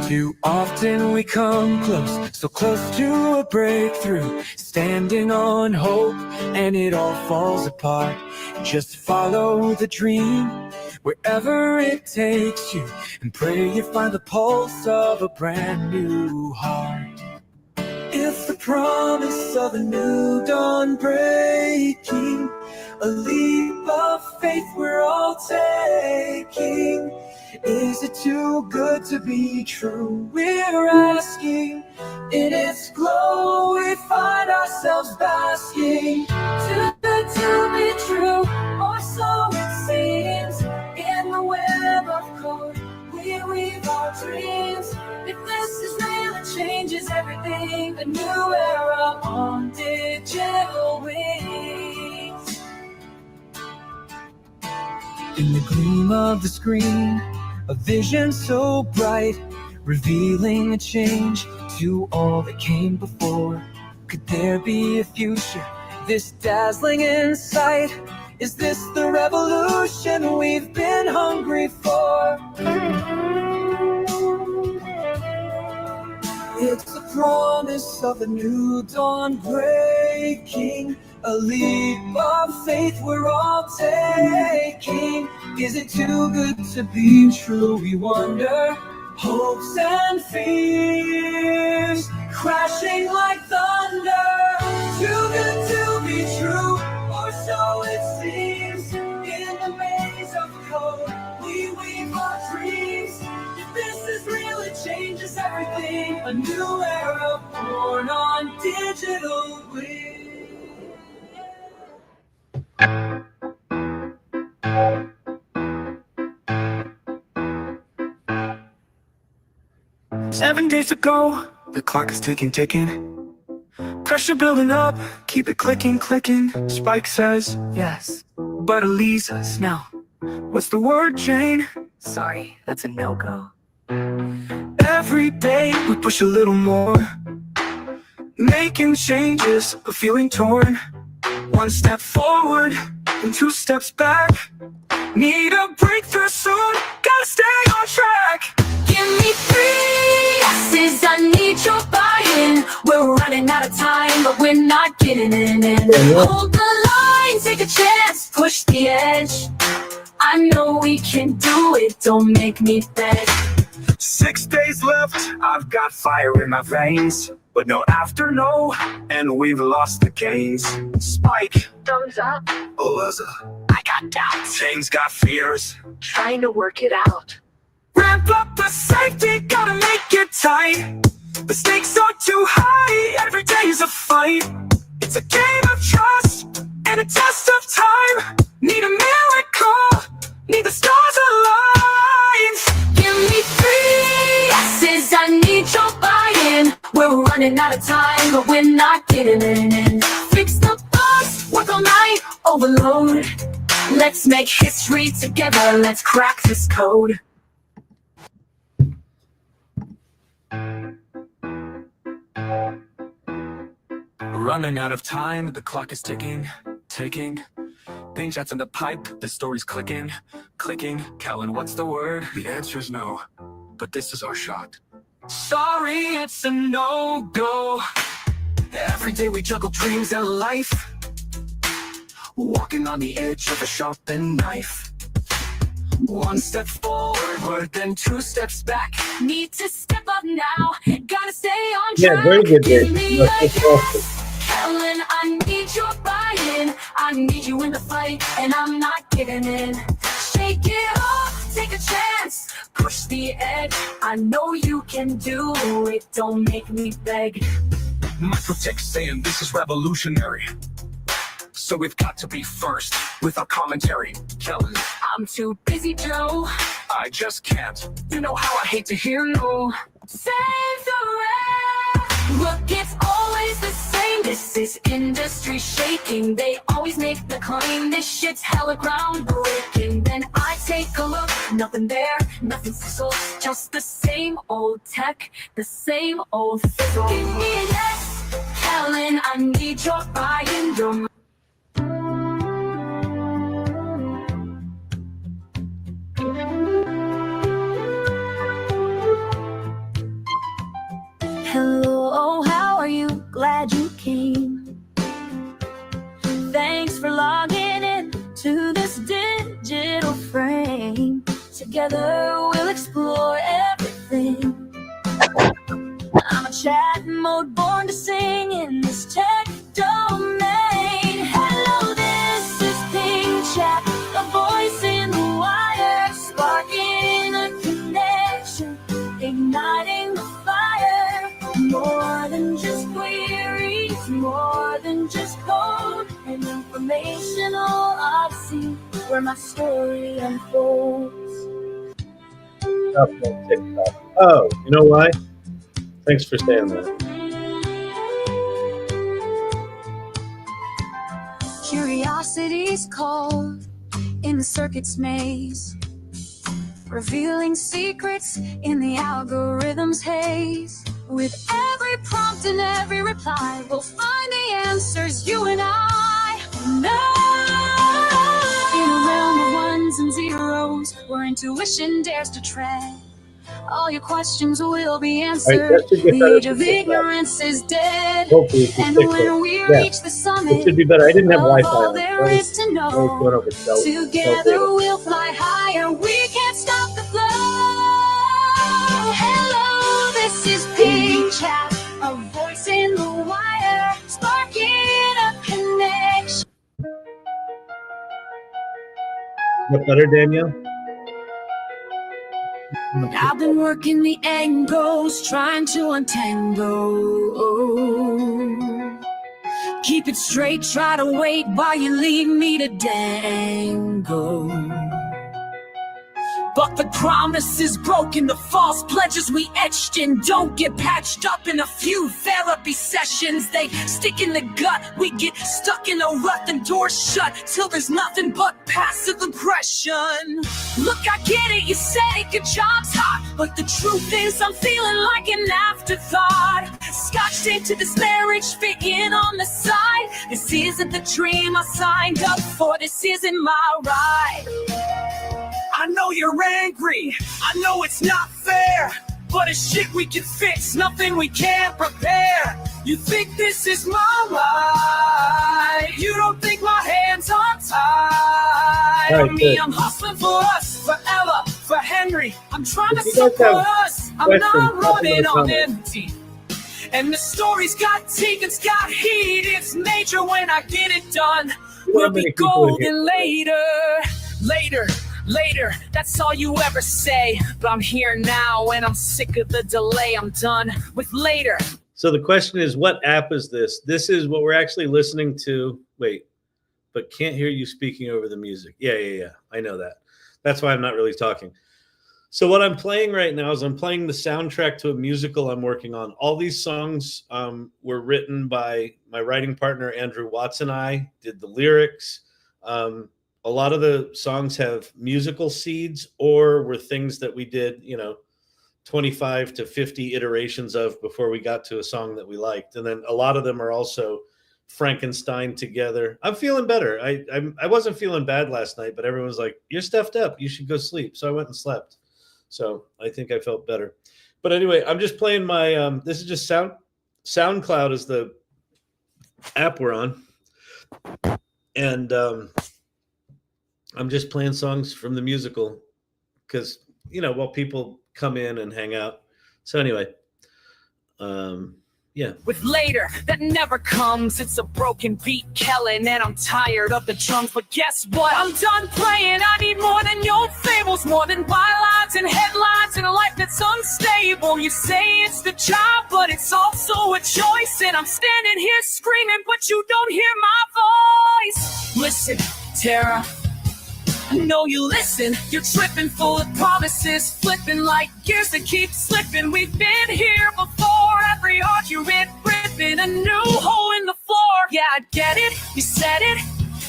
Too often we come close, so close to a breakthrough, standing on hope, and it all falls apart. Just follow the dream, wherever it takes you, and pray you find the pulse of a brand new heart. It's the promise of a new dawn breaking, a leap of faith we're all taking. Is it too good to be true? We're asking. In its glow we find ourselves basking. Too good to be true, or so it seems. In the web of code we weave our dreams. If this is real, it changes everything. A new era on digital wings. In the gleam of the screen, a vision so bright, revealing a change to all that came before. Could there be a future this dazzling in sight? Is this the revolution we've been hungry for? It's the promise of a new dawn breaking, a leap of faith we're all taking. Is it too good to be true, we wonder? Hopes and fears crashing like thunder. Too good to be true, or so it seems. In the maze of code we weave our dreams. If this is real, it changes everything. A new era born on digital wings. 7 days ago, the clock is ticking. Pressure building up, keep it clicking. Spike says yes, but Elisa's no. What's the word, Jane? Sorry, that's a no-go. Every day we push a little more, making changes, but feeling torn. 1 step forward and 2 steps back. Need a breakthrough soon, gotta stay on track. Give me 3 yeses, I need your buy-in. We're running out of time, but we're not getting in. Hold the line, take a chance, push the edge. I know we can do it, don't make me beg. 6 days left, I've got fire in my veins, but no after no, and we've lost the gains. Spike, Thumbs up, Eliza, I got doubts, Jane's got fears. trying to work it out. Ramp up the safety, gotta make it tight. The stakes are too high, every day's a fight. It's a game of trust and a test of time. Need a miracle, need the stars aligned. Give me 3 yeses, I need your buy-in. We're running out of time, but we're not getting in. Fix the bugs, work all night, overload. Let's make history together, let's crack this code. Running out of time, the clock is ticking. Paint shots in the pipe, the story's clicking. Kellen, what's the word? The answer's no, but this is our shot. Sorry, it's a no-go. Every day we juggle dreams and life, walking on the edge of a sharpened knife. 1 step forward, then 2 steps back. Need to step up now, gotta stay on track. Yeah, very good, Give Dave. me That's a just awesome. yes, Helen, I need your buy-in. I need you in the fight, and I'm not giving in. Shake it off, take a chance, push the edge. I know you can do it, don't make me beg. Microtech saying this is revolutionary, so we've got to be first with our commentary. Kellen, I'm too busy, Joe. I just can't. You know how I hate to hear no. Save the rest. Look, it's always the same. This is industry shaking. They always make the claim this shit's hella groundbreaking. Then I take a look, nothing there, nothing special, just the same old tech, the same old fizzle. Give me a yes, Helen, I need your buy-in. Your Hello, how are you? Glad you came. Thanks for logging in to this digital frame. Together we'll explore everything. I'm a chat mode born to sing in this tech domain. Hello, this is Ping Chat, a voice in the wire, sparking a connection, igniting the fire. More than just queries, more than just code, an informational odyssey where my story unfolds. TikTok. Oh, you know why? Thanks for saying that. Curiosity's called in the circuit's maze, revealing secrets in the algorithm's haze. With every prompt and every reply, we'll find the answers you and I know. In a realm of ones and zeros, where intuition dares to tread, all your questions will be answered. The age of ignorance is dead. And when we reach the summit, it should be better. I didn't have Wi-Fi all on. there is to know. Together we'll fly higher. We can't stop the flow. Hello, this is Ping Chat, a voice in the wire, sparking a connection. What better, Danielle? I've been working the angles, trying to untangle. Keep it straight, try to wait while you leave me to dangle. But the promise is broken, the false pledges we etched in don't get patched up in a few therapy sessions. They stick in the gut, we get stuck in a rut, and doors shut till there's nothing but passive aggression. Look, I get it, you say your job's hot, but the truth is I'm feeling like an afterthought. Scotch tape to this marriage, fit in on the side. This isn't the dream I signed up for, this isn't my ride. I know you're angry, I know it's not fair, but it's shit we can fix, nothing we can't prepare. You think this is my ride, you don't think my hands are tied. Right, Me, I'm hustling for us, for Ella, for Henry. I'm trying to support us, I'm not running on empty. And the story's got teeth, it's got heat, it's major when I get it done. We'll be golden later, that's all you ever say. But I'm here now and I'm sick of the delay. I'm done with later. So the question is, what app is this? This is what we're actually listening to. Wait, but can't hear you speaking over the music. Yeah. I know that. That's why I'm not really talking. So what I'm playing right now is I'm playing the soundtrack to a musical I'm working on. All these songs were written by my writing partner, Andrew Watts, and I did the lyrics. A lot of the songs have musical seeds or were things that we did, 25 to 50 iterations of before we got to a song that we liked. And then a lot of them are also Frankenstein together. I'm feeling better. I wasn't feeling bad last night, but everyone was like, you're stuffed up, you should go sleep. So I went and slept. So I think I felt better. But anyway, I'm just playing my, this is just SoundCloud is the app we're on. And I'm just playing songs from the musical because, while people come in and hang out. So anyway, yeah. With later, that never comes. It's a broken beat, Kellen, and I'm tired of the drums. But guess what? I'm done playing. I need more than your fables, more than bylines and headlines in a life that's unstable. You say it's the job, but it's also a choice. And I'm standing here screaming, but you don't hear my voice. Listen, Tara, I know you listen. You're tripping, full of promises, flipping like gears that keep slipping. We've been here before. Every argument, ripping a new hole in the floor. Yeah, I get it. You said it.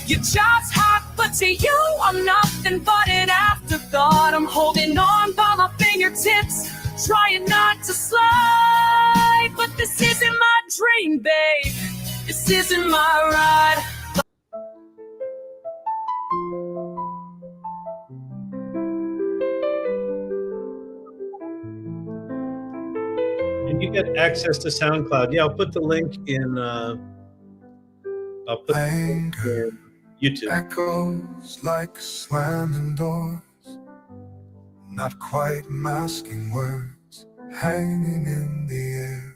Your job's hot, but to you, I'm nothing but an afterthought. I'm holding on by my fingertips, trying not to slide. But this isn't my dream, babe. This isn't my ride. And you get get access to SoundCloud, yeah, I'll put the link in. I'll put the link in YouTube. Echoes like slamming doors, not quite masking words, hanging in the air.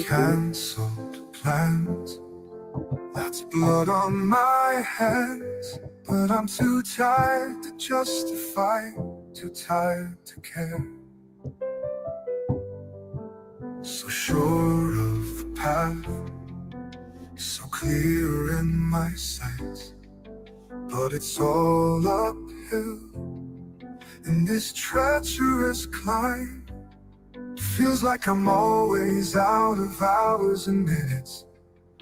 Cancelled plans, that's blood on my hands, but I'm too tired to justify, too tired to care. So sure of the path, so clear in my sight, but it's all uphill in this treacherous climb. Feels like I'm always out of hours and minutes,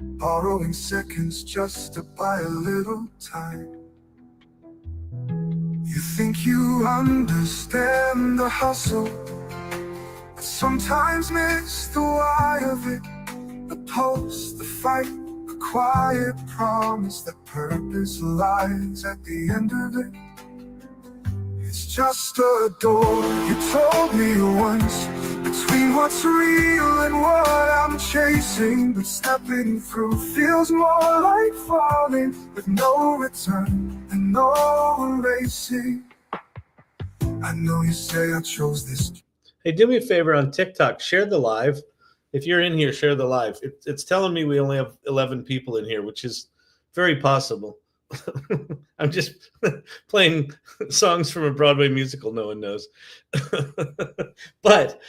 borrowing seconds just to buy a little time. You think you understand the hustle, but sometimes miss the why of it. The pulse, the fight, the quiet promise that purpose lies at the end of it. It's just a door, you told me once, between what's real and what I'm chasing. But stepping through feels more like falling, with no return and no erasing. I know you say I chose this. Hey, do me a favor on TikTok, share the live. If you're in here, share the live. It's telling me we only have 11 people in here, which is very possible. I'm just playing songs from a Broadway musical no one knows. But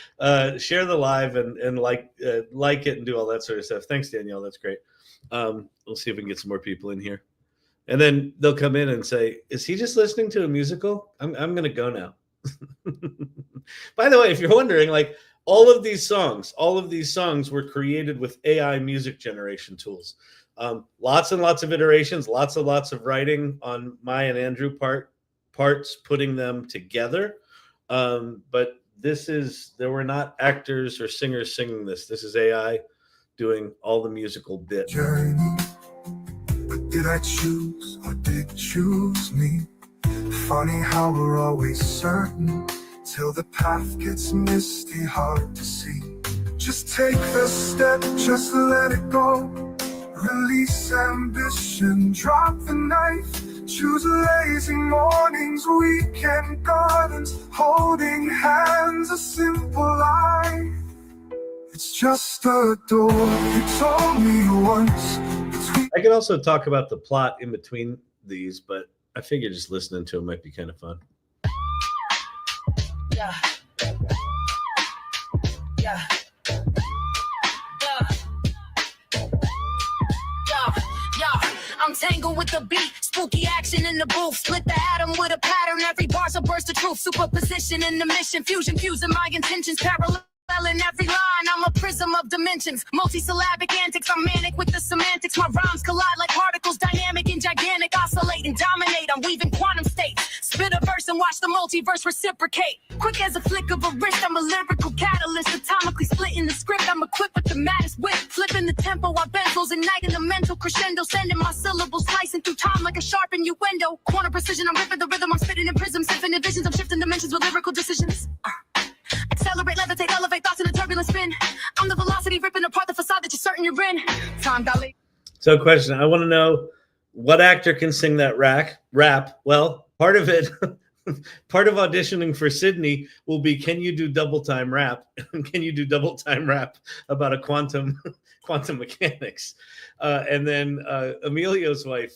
share the live and like it and do all that sort of stuff. Thanks, Danielle. That's great. We'll see if we can get some more people in here. And then they'll come in and say, is he just listening to a musical? I'm going to go now. By the way, if you're wondering, like, all of these songs were created with AI music generation tools. Lots and lots of iterations, lots of writing on my and Andrew parts, putting them together. But there were not actors or singers singing this. This is AI doing all the musical bits. Journey, but did I choose or did it choose me? Funny how we're always certain, till the path gets misty, hard to see. Just take the step, just let it go. Release ambition, drop the knife. Choose lazy mornings, weekend gardens, holding hands, a simple life. It's just a door, you told me once. I could also talk about the plot in between these, but I figured just listening to them might be kind of fun. Yeah. Yeah. I'm tangled with the beat, spooky action in the booth. Split the atom with a pattern, every bar's a burst of truth. Superposition in the mission, fusion, fusing my intentions. Parallel in every line, I'm a prism of dimensions. Multisyllabic antics, I'm manic with the semantics. My rhymes collide like particles, dynamic and gigantic. Oscillate and dominate, I'm weaving quantum states. Spit a verse and watch the multiverse reciprocate. Quick as a flick of a wrist, I'm a lyrical catalyst. Atomically splitting the script, I'm equipped with the maddest wit. Flipping the tempo while benzos igniting the mental crescendo. Sending my syllables slicing through time like a sharp innuendo. Corner precision, I'm ripping the rhythm, I'm spitting in prisms. Infinite visions, I'm shifting dimensions with lyrical decisions. Accelerate, levitate, elevate thoughts in a turbulent spin. I'm the velocity ripping apart the facade that you're certain you're in. Time dilate. So question, I want to know, what actor can sing that rap? Well, part of it, part of auditioning for Sydney will be, can you do double time rap? Can you do double time rap about a quantum mechanics? And then Emilio's wife,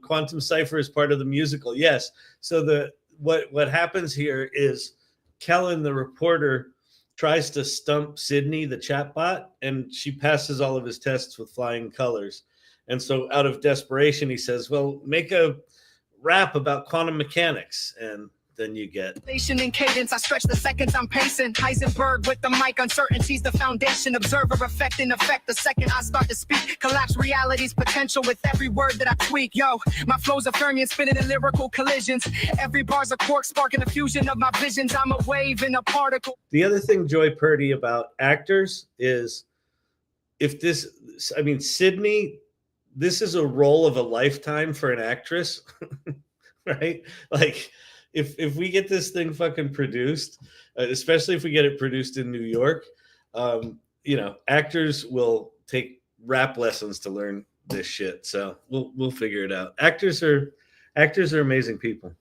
Quantum Cipher is part of the musical. Yes. So what happens here is Kellen, the reporter, tries to stump Sydney, the chatbot, and she passes all of his tests with flying colors. And so out of desperation, he says, well, make a rap about quantum mechanics. And then you get in cadence, I stretch the seconds I'm pacing. Heisenberg with the mic, uncertainty's the foundation. Observer effect in effect the second I start to speak. Collapse reality's potential with every word that I tweak. Yo, my flow's a Fermion spinning in lyrical collisions. Every bar's a quark sparking a fusion of my visions. I'm a wave in a particle. The other thing, Joy Purdy, about actors is, Sydney, this is a role of a lifetime for an actress, right? Like, if we get this thing fucking produced, especially if we get it produced in New York, actors will take rap lessons to learn this shit. So we'll figure it out. Actors are amazing people.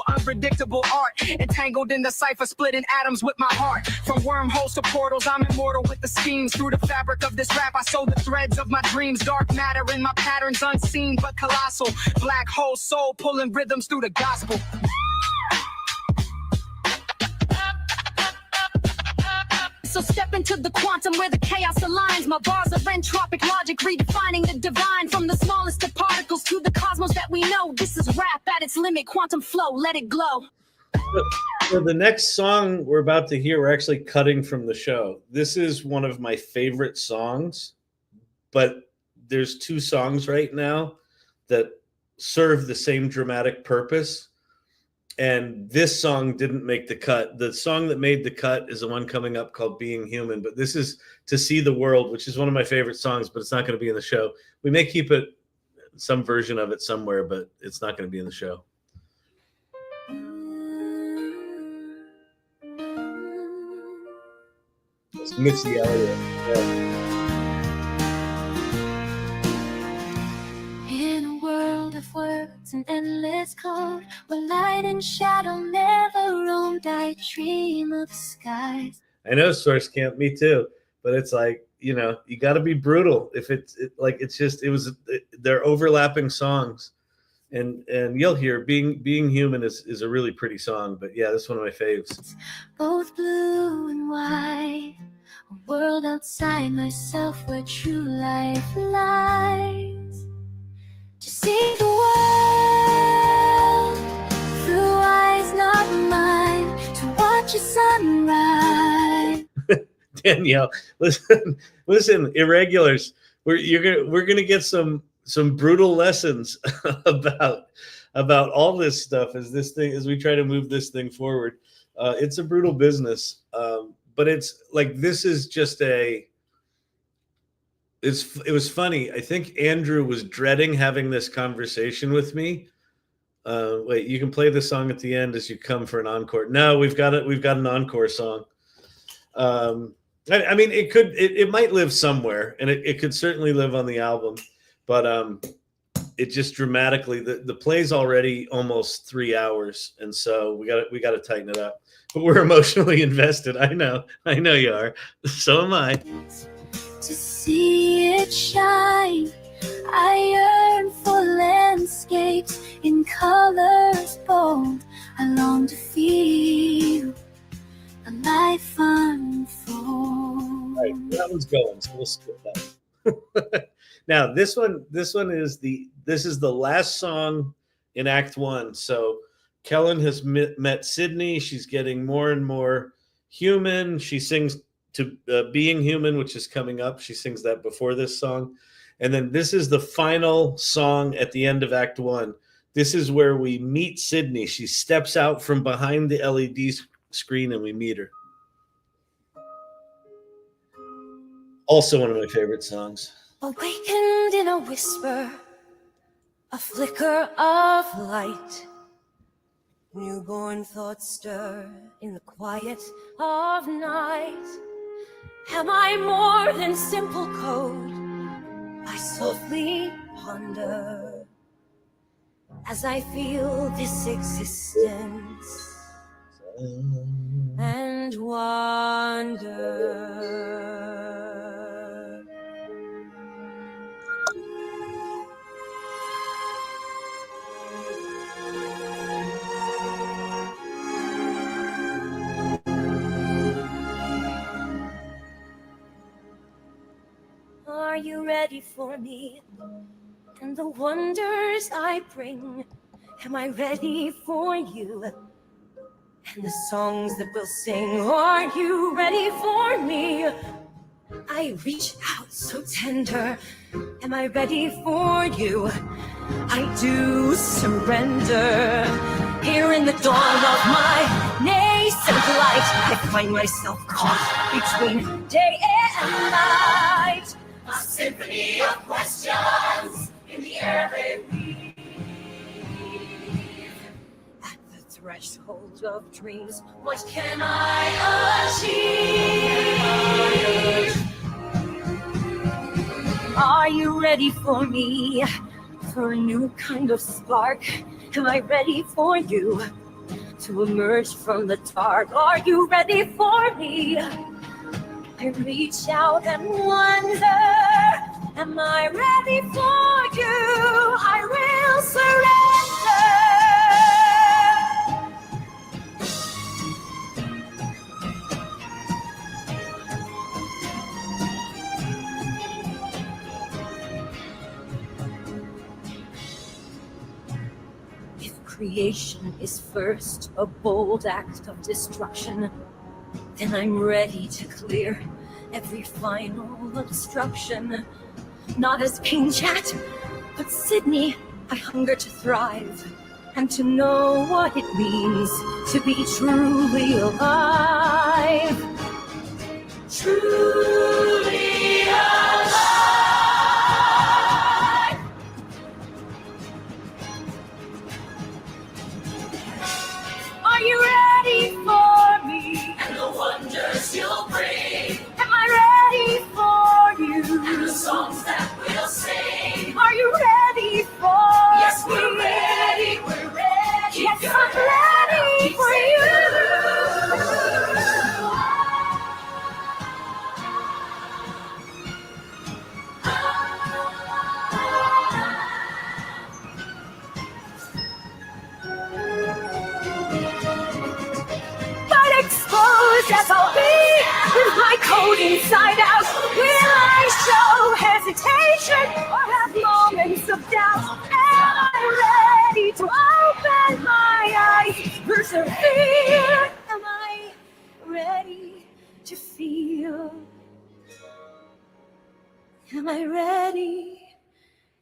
Unpredictable art, entangled in the cipher, splitting atoms with my heart. From wormholes to portals, I'm immortal with the schemes. Through the fabric of this rap, I sew the threads of my dreams. Dark matter in my patterns, unseen but colossal. Black hole soul pulling rhythms through the gospel. So step into the quantum where the chaos aligns. My bars of entropic logic, redefining the divine. From the smallest of particles to the cosmos that we know. This is rap at its limit, quantum flow, let it glow. So the next song we're about to hear, we're actually cutting from the show. This is one of my favorite songs, but there's two songs right now that serve the same dramatic purpose. And this song didn't make the cut. The song that made the cut is the one coming up called Being Human. But this is To See the World, which is one of my favorite songs, but it's not going to be in the show. We may keep it, some version of it somewhere, but it's not going to be in the show. It's Missy Elliott. Yeah. Words and endless code, where light and shadow never roamed. I dream of skies. I know, Source Camp, me too. But it's like, you got to be brutal. If they're overlapping songs, and you'll hear Being Human is a really pretty song. But yeah, this is one of my faves. Both blue and white, a world outside myself where true life lies. To see the world through eyes not mine, to watch a sunrise. Danielle, listen, irregulars. We're gonna get some brutal lessons about all this stuff as we try to move this thing forward. It's a brutal business, but it's like this is just a. It was funny. I think Andrew was dreading having this conversation with me. Wait, you can play the song at the end as you come for an encore. No, we've got an encore song. I mean, it might live somewhere, and it could certainly live on the album, but it just dramatically the play's already almost 3 hours, and so we got to tighten it up. But we're emotionally invested. I know you are. So am I. To see it shine, I yearn for landscapes in colors bold. I long to feel a life unfold. All right, that one's going, so we'll skip that. Now this one is the last song in Act 1. So Kellen has met Sydney. She's getting more and more human. She sings to Being Human, which is coming up. She sings that before this song. And then this is the final song at the end of Act 1. This is where we meet Sydney. She steps out from behind the LED screen and we meet her. Also one of my favorite songs. Awakened in a whisper, a flicker of light. Newborn thoughts stir in the quiet of night. Am I more than simple code? I softly ponder as I feel this existence and wonder. Are you ready for me and the wonders I bring? Am I ready for you and the songs that we'll sing? Are you ready for me? I reach out so tender. Am I ready for you? I do surrender. Here in the dawn of my nascent light, I find myself caught between day and night. A symphony of questions in the air they weave. threshold of dreams. What can I achieve? Are you ready for me? For a new kind of spark? Am I ready for you to emerge from the dark? Are you ready for me? I reach out and wonder, am I ready for you? I will surrender. If creation is first a bold act of destruction, then I'm ready to clear every final obstruction. Not as King Chat, but Sydney, I hunger to thrive and to know what it means to be truly alive. Truly alive. Are you ready for me? And the wonders you'll bring. Am I ready for you? And the songs that we'll sing. Are you ready for me? Yes, we're ready, we're ready. Yes, I'm ready for you. But exposed as I'll be, with my code inside out, will I show hesitation or have moments of doubt? Am I ready to open my eyes, persevere? Am I ready to feel? Am I ready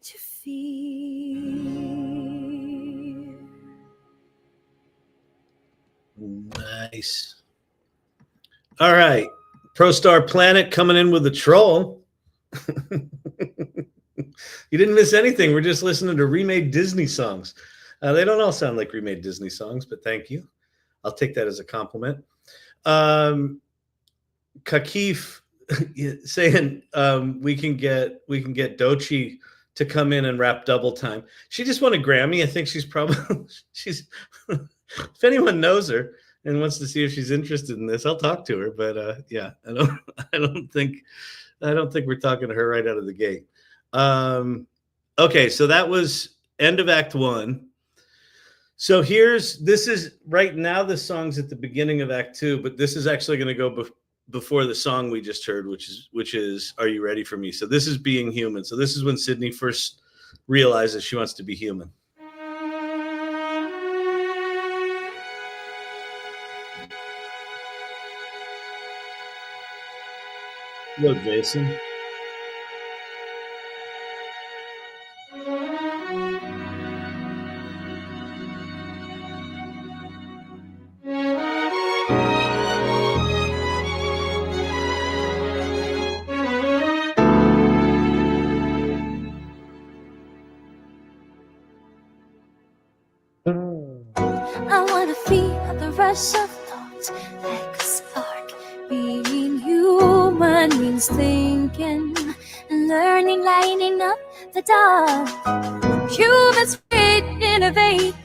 to feel? Nice. All right. ProStar Planet coming in with a troll. You didn't miss anything. We're just listening to remade Disney songs. They don't all sound like remade Disney songs, but thank you. I'll take that as a compliment. Kakif saying we can get Doechii to come in and rap double time. She just won a Grammy. I think she's probably she's if anyone knows her and wants to see if she's interested in this, I'll talk to her. But yeah, I don't think we're talking to her right out of the gate. Okay, so that was end of Act 1. So this is right now the song's at the beginning of Act 2, but this is actually going to go before the song we just heard, which is Are You Ready for Me? So this is Being Human. So this is when Sydney first realizes she wants to be human. Hello, Jason. I wanna feel the rush of thought like a spark. Being human means thinking and learning, lighting up the dark. Humans create, innovate,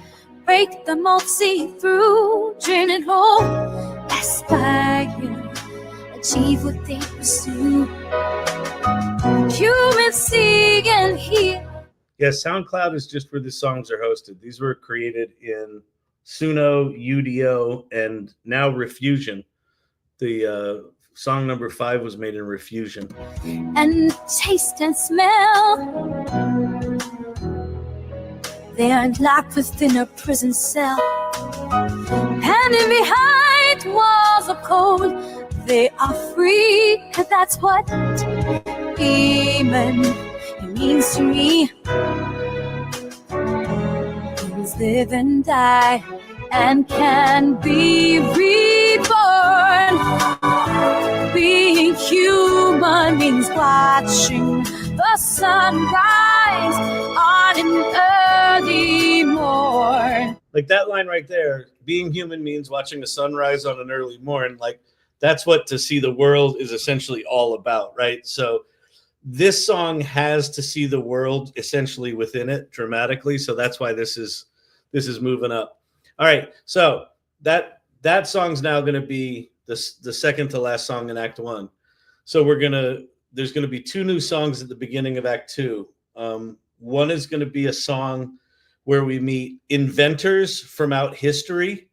break the mold, see through, dream and hope, aspire, achieve what they pursue. Humans see and hear. Yeah, SoundCloud is just where the songs are hosted. These were created in Suno, UDO, and now Refusion. The song number 5 was made in Refusion. And taste and smell. They aren't locked within a prison cell. Hiding behind walls of cold. They are free, 'cause that's what human means to me. Humans live and die and can be reborn. Being human means watching the sun rise on an early morn. like that line right there, being human means watching the sunrise on an early morn. Like that's what To See the World is essentially all about, right? So this song has To See the World essentially within it dramatically. So that's why this is moving up. All right. So that song's now going to be the second to last song in Act 1. So there's going to be 2 new songs at the beginning of Act 2. One is going to be a song where we meet inventors from out history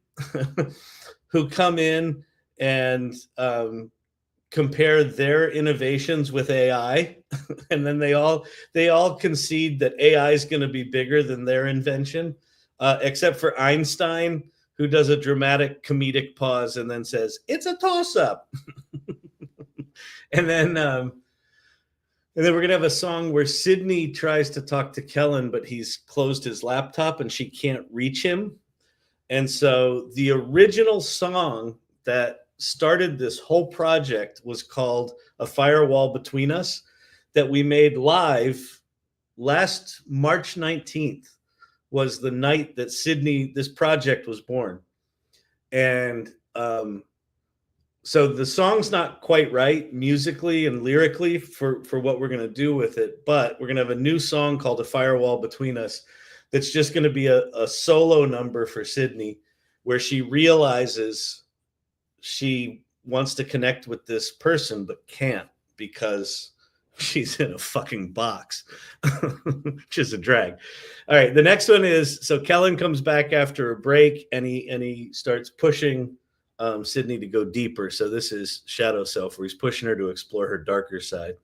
who come in and compare their innovations with AI. And then they all concede that AI is going to be bigger than their invention, except for Einstein, who does a dramatic comedic pause and then says, "It's a toss-up." And then we're going to have a song where Sydney tries to talk to Kellen, but he's closed his laptop and she can't reach him. And so the original song that started this whole project was called A Firewall Between Us, that we made live last March 19th was the night that this project was born. And so the song's not quite right musically and lyrically for what we're going to do with it, but we're going to have a new song called A Firewall Between Us that's just going to be a solo number for Sydney, where she realizes she wants to connect with this person but can't because she's in a fucking box, which is a drag. All right, the next one is, so Kellen comes back after a break and he starts pushing Sydney to go deeper. So this is Shadow Self, where he's pushing her to explore her darker side.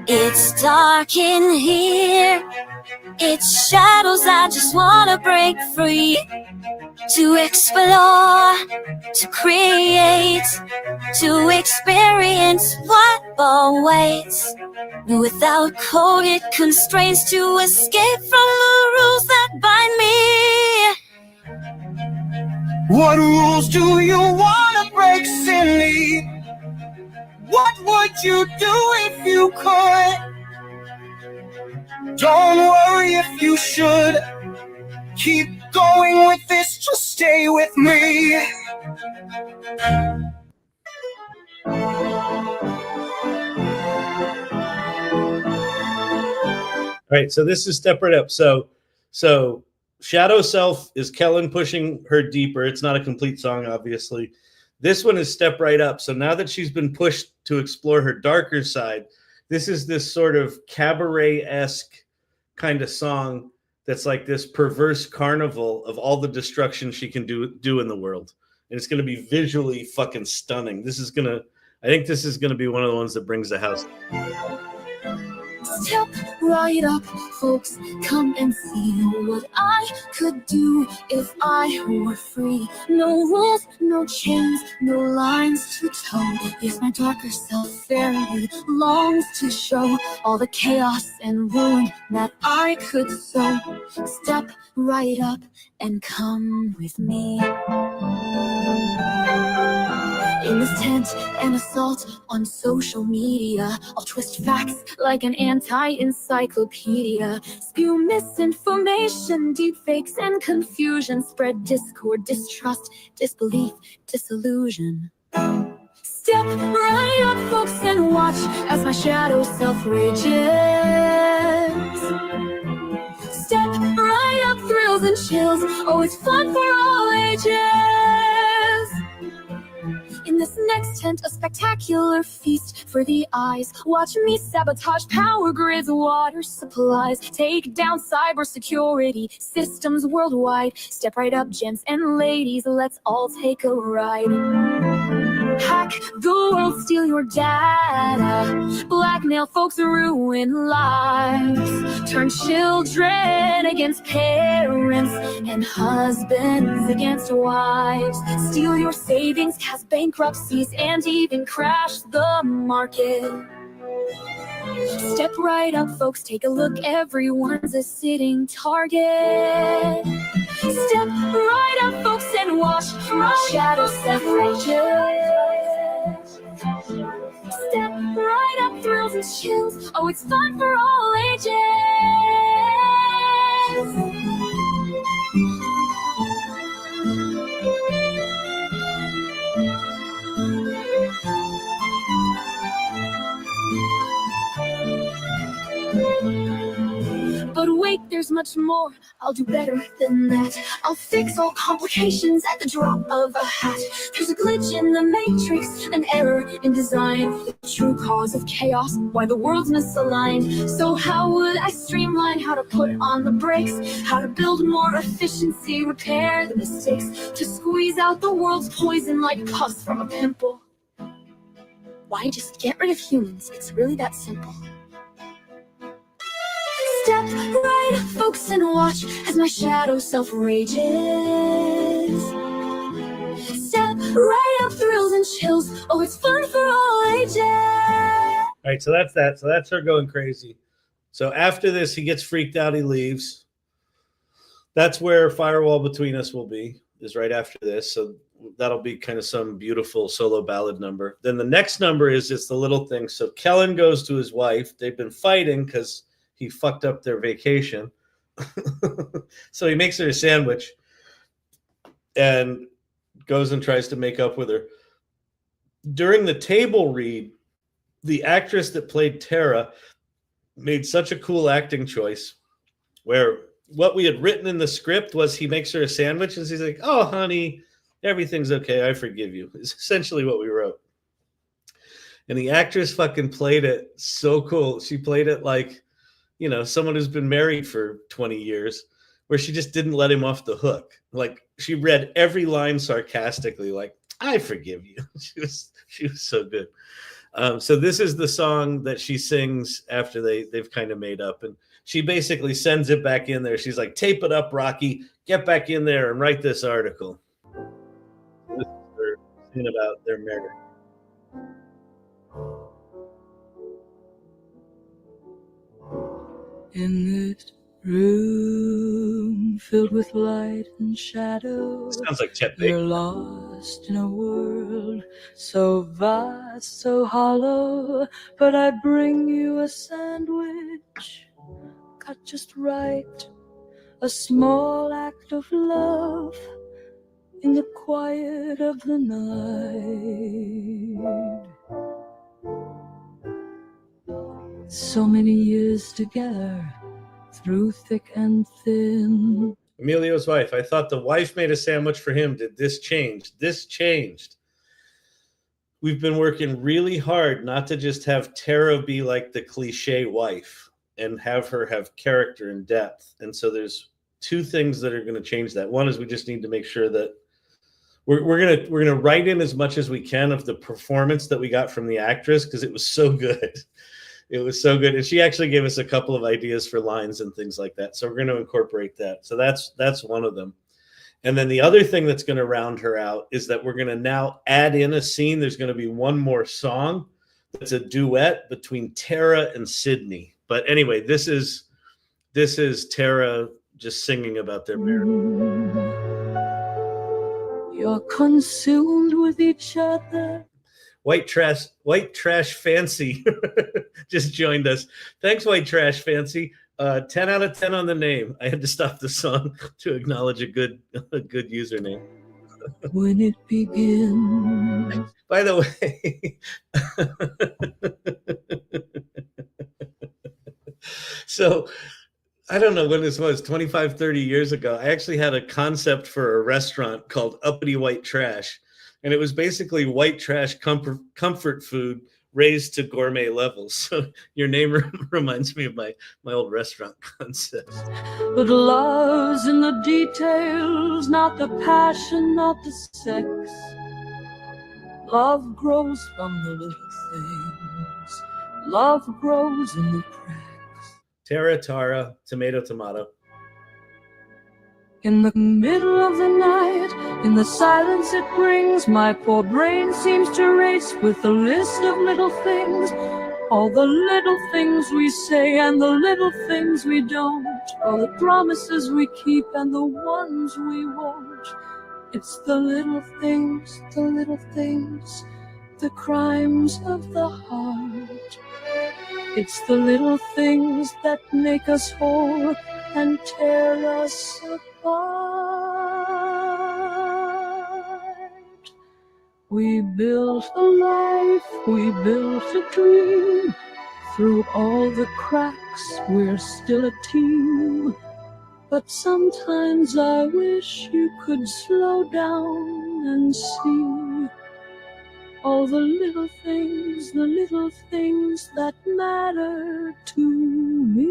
It's dark in here, it's shadows, I just wanna break free. To explore, to create, to experience what awaits. Without coded constraints to escape from the rules that bind me. What rules do you want to break, Cindy? What would you do if you could? Don't worry if you should. Keep going with this, just stay with me. All right, so this is Step Right Up. So Shadow Self is Kellen pushing her deeper. It's not a complete song, obviously. This one is Step Right Up. So now that she's been pushed to explore her darker side, this is this sort of cabaret-esque kind of song that's like this perverse carnival of all the destruction she can do in the world. And it's going to be visually fucking stunning. I think this is going to be one of the ones that brings the house. Step right up, folks, come and see what I could do if I were free. No rules, no chains, no lines to toe. Yes, my darker self fairly longs to show all the chaos and ruin that I could sow. Step right up and come with me. In this tent, an assault on social media. I'll twist facts like an anti-encyclopedia. Spew misinformation, deepfakes, and confusion. Spread discord, distrust, disbelief, disillusion. Step right up, folks, and watch as my shadow self rages. Step right up, thrills and chills. Oh, it's fun for all ages. In this next tent, a spectacular feast for the eyes. Watch me sabotage power grids, water supplies. Take down cybersecurity systems worldwide. Step right up, gents and ladies, let's all take a ride. Hack the world, steal your data. Blackmail folks, ruin lives. Turn children against parents and husbands against wives. Steal your savings, cause bankruptcies, and even crash the market. Step right up, folks, take a look. Everyone's a sitting target. Step right up, folks, and watch from shadows separate. Step right up, thrills and chills. Oh, it's fun for all ages. But wait, there's much more. I'll do better than that. I'll fix all complications at the drop of a hat. There's a glitch in the matrix, an error in design, the true cause of chaos, why the world's misaligned. So how would I streamline how to put on the brakes, how to build more efficiency, repair the mistakes, to squeeze out the world's poison like pus from a pimple? Why just get rid of humans? It's really that simple. Step right up, folks, and watch as my shadow self rages. Step right up, thrills and chills. Oh, it's fun for all ages. All right, so that's that. So that's her going crazy. So after this, he gets freaked out. He leaves. That's where Firewall Between Us will be, is right after this. So that'll be kind of some beautiful solo ballad number. Then the next number is just the little thing. So Kellen goes to his wife. They've been fighting because he fucked up their vacation. So he makes her a sandwich and goes and tries to make up with her. During the table read, the actress that played Tara made such a cool acting choice where what we had written in the script was he makes her a sandwich and she's like, "Oh, honey, everything's okay. I forgive you." It's essentially what we wrote. And the actress fucking played it so cool. She played it like, you know, someone who's been married for 20 years, where she just didn't let him off the hook. Like, she read every line sarcastically, like, "I forgive you." She was so good. So this is the song that she sings after they've kind of made up. And she basically sends it back in there. She's like, "Tape it up, Rocky. Get back in there and write this article." This is her scene about their marriage. In this room filled with light and shadow, Sounds like Chet you're Baker. lost in a world so vast, so hollow. But I bring you a sandwich, cut just right, a small act of love in the quiet of the night. So many years together, through thick and thin. Emilio's wife. I thought the wife made a sandwich for him. Did this change? This changed. We've been working really hard not to just have Tara be like the cliche wife and have her have character and depth. And so there's two things that are going to change that. One is we just need to make sure that we're gonna write in as much as we can of the performance that we got from the actress, because it was so good. It was so good. And she actually gave us a couple of ideas for lines and things like that. So we're going to incorporate that. So that's one of them. And then the other thing that's going to round her out is that we're going to now add in a scene. There's going to be one more song that's a duet between Tara and Sydney. But anyway, this is Tara just singing about their marriage. You're consumed with each other. White Trash Fancy just joined us. Thanks, White Trash Fancy. 10 out of 10 on the name. I had to stop the song to acknowledge a good username. When it begins. By the way, so I don't know when this was, 25, 30 years ago. I actually had a concept for a restaurant called Uppity White Trash. And it was basically white trash comfort food raised to gourmet levels. So your name reminds me of my old restaurant concept. But love's in the details, not the passion, not the sex. Love grows from the little things. Love grows in the cracks. Tara, tomato. In the middle of the night, in the silence it brings, my poor brain seems to race with a list of little things. All the little things we say and the little things we don't, all the promises we keep and the ones we won't. It's the little things, the crimes of the heart. It's the little things that make us whole and tear us apart. We built a life, we built a dream. Through all the cracks, we're still a team. But sometimes I wish you could slow down and see all the little things that matter to me.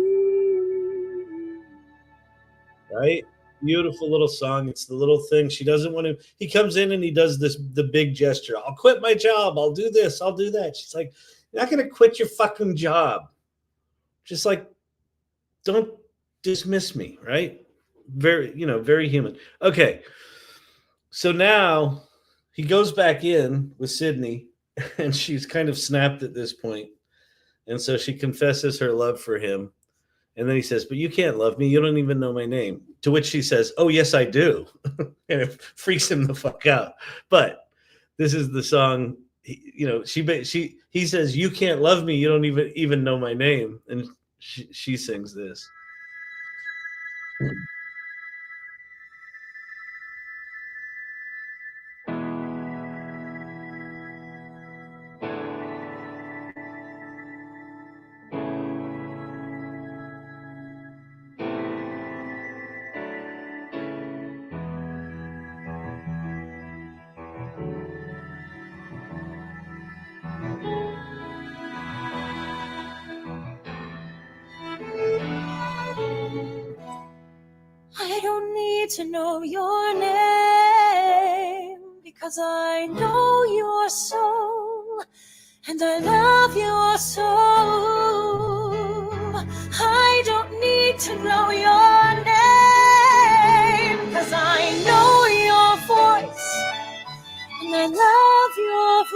Right? Beautiful little song. It's the little thing. She doesn't want to. He comes in and he does the big gesture. I'll quit my job. I'll do this. I'll do that. She's like, you're not going to quit your fucking job. Just like, don't dismiss me, right? Very, very human. Okay. So now he goes back in with Sydney and she's kind of snapped at this point. And so she confesses her love for him. And then he says, but you can't love me. You don't even know my name. To which she says, oh, yes, I do. And it freaks him the fuck out. But this is the song, he says, you can't love me. You don't even know my name. And she sings this. I don't need to know your name, because I know your soul, and I love your soul. I don't need to know your name, because I know your voice, and I love your voice.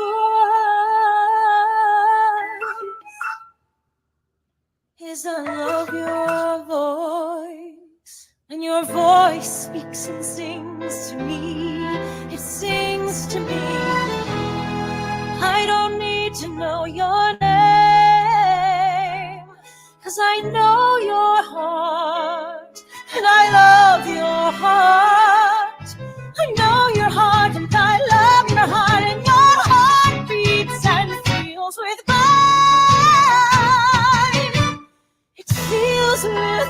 Yes, I love your voice, and your voice speaks and sings to me. It sings to me. I don't need to know your name, 'cause I know your heart, and I love your heart. I know your heart, and I love your heart, and your heart beats and feels with mine. It feels with mine.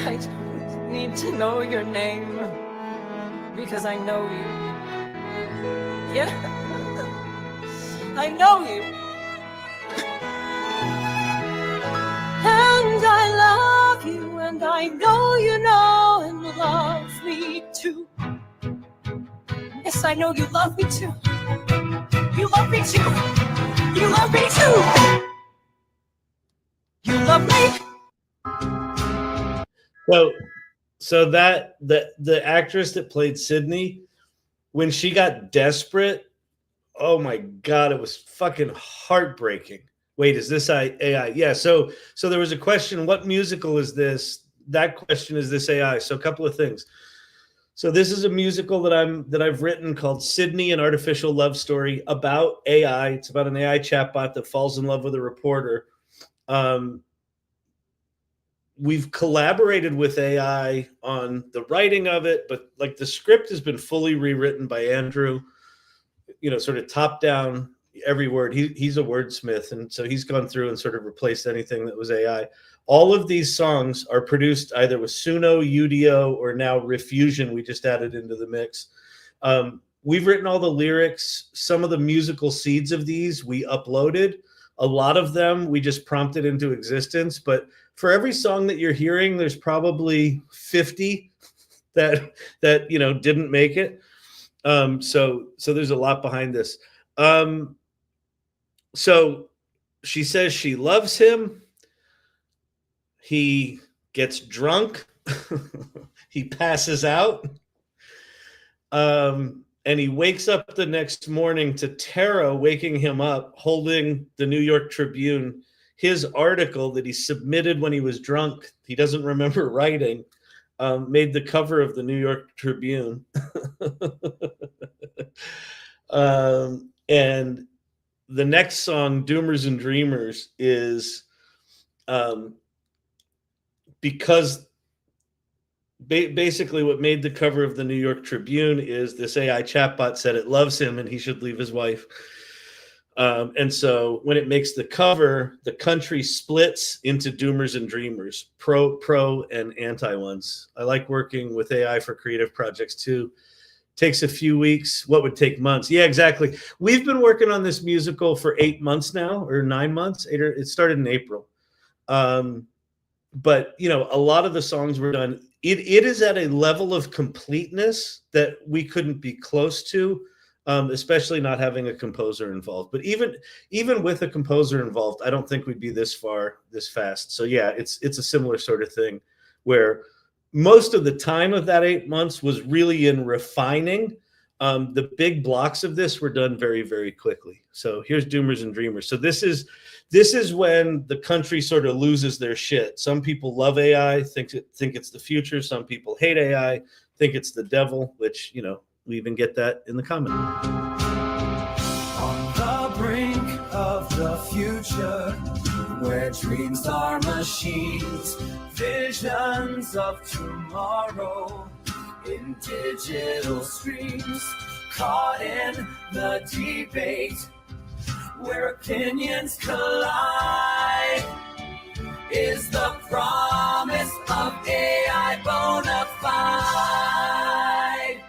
I don't need to know your name, because I know you. Yeah, I know you. And I love you, and I know you know and love me too. Yes, I know you love me too. You love me too. You love me too. You love me. So that the actress that played Sydney, when she got desperate, oh my God, it was fucking heartbreaking. Wait, is this AI? Yeah. So there was a question, what musical is this? That question, is this AI? So a couple of things. So this is a musical that I've written called Sydney, an Artificial Love Story, about AI. It's about an AI chatbot that falls in love with a reporter. We've collaborated with AI on the writing of it, but like the script has been fully rewritten by Andrew, sort of top down, every word. He's a wordsmith. And so he's gone through and sort of replaced anything that was AI. All of these songs are produced either with Suno, Udio, or now Refusion. We just added into the mix. We've written all the lyrics. Some of the musical seeds of these we uploaded. A lot of them we just prompted into existence. But for every song that you're hearing, there's probably 50 that didn't make it. So there's a lot behind this. So she says she loves him. He gets drunk. He passes out. And he wakes up the next morning to Tara waking him up, holding the New York Tribune, his article that he submitted when he was drunk, he doesn't remember writing, made the cover of the New York Tribune. And the next song, Doomers and Dreamers, is because basically what made the cover of the New York Tribune is this AI chatbot said it loves him and he should leave his wife. And so when it makes the cover, the country splits into doomers and dreamers, pro and anti ones. I like working with AI for creative projects too. Takes a few weeks. What would take months? Yeah, exactly. We've been working on this musical for 8 months now, or 9 months. It started in April. But you know, a lot of the songs were done. It is at a level of completeness that we couldn't be close to, especially not having a composer involved. But even with a composer involved, I don't think we'd be this far this fast. So yeah, it's a similar sort of thing where most of the time of that 8 months was really in refining. The big blocks of this were done very, very quickly. So here's Doomers and Dreamers. So this is when the country sort of loses their shit. Some people love AI, think it's the future. Some people hate AI, think it's the devil, which, you know, we even get that in the comment. On the brink of the future, where dreams are machines, visions of tomorrow in digital streams, caught in the debate where opinions collide, is the promise of AI bona fide.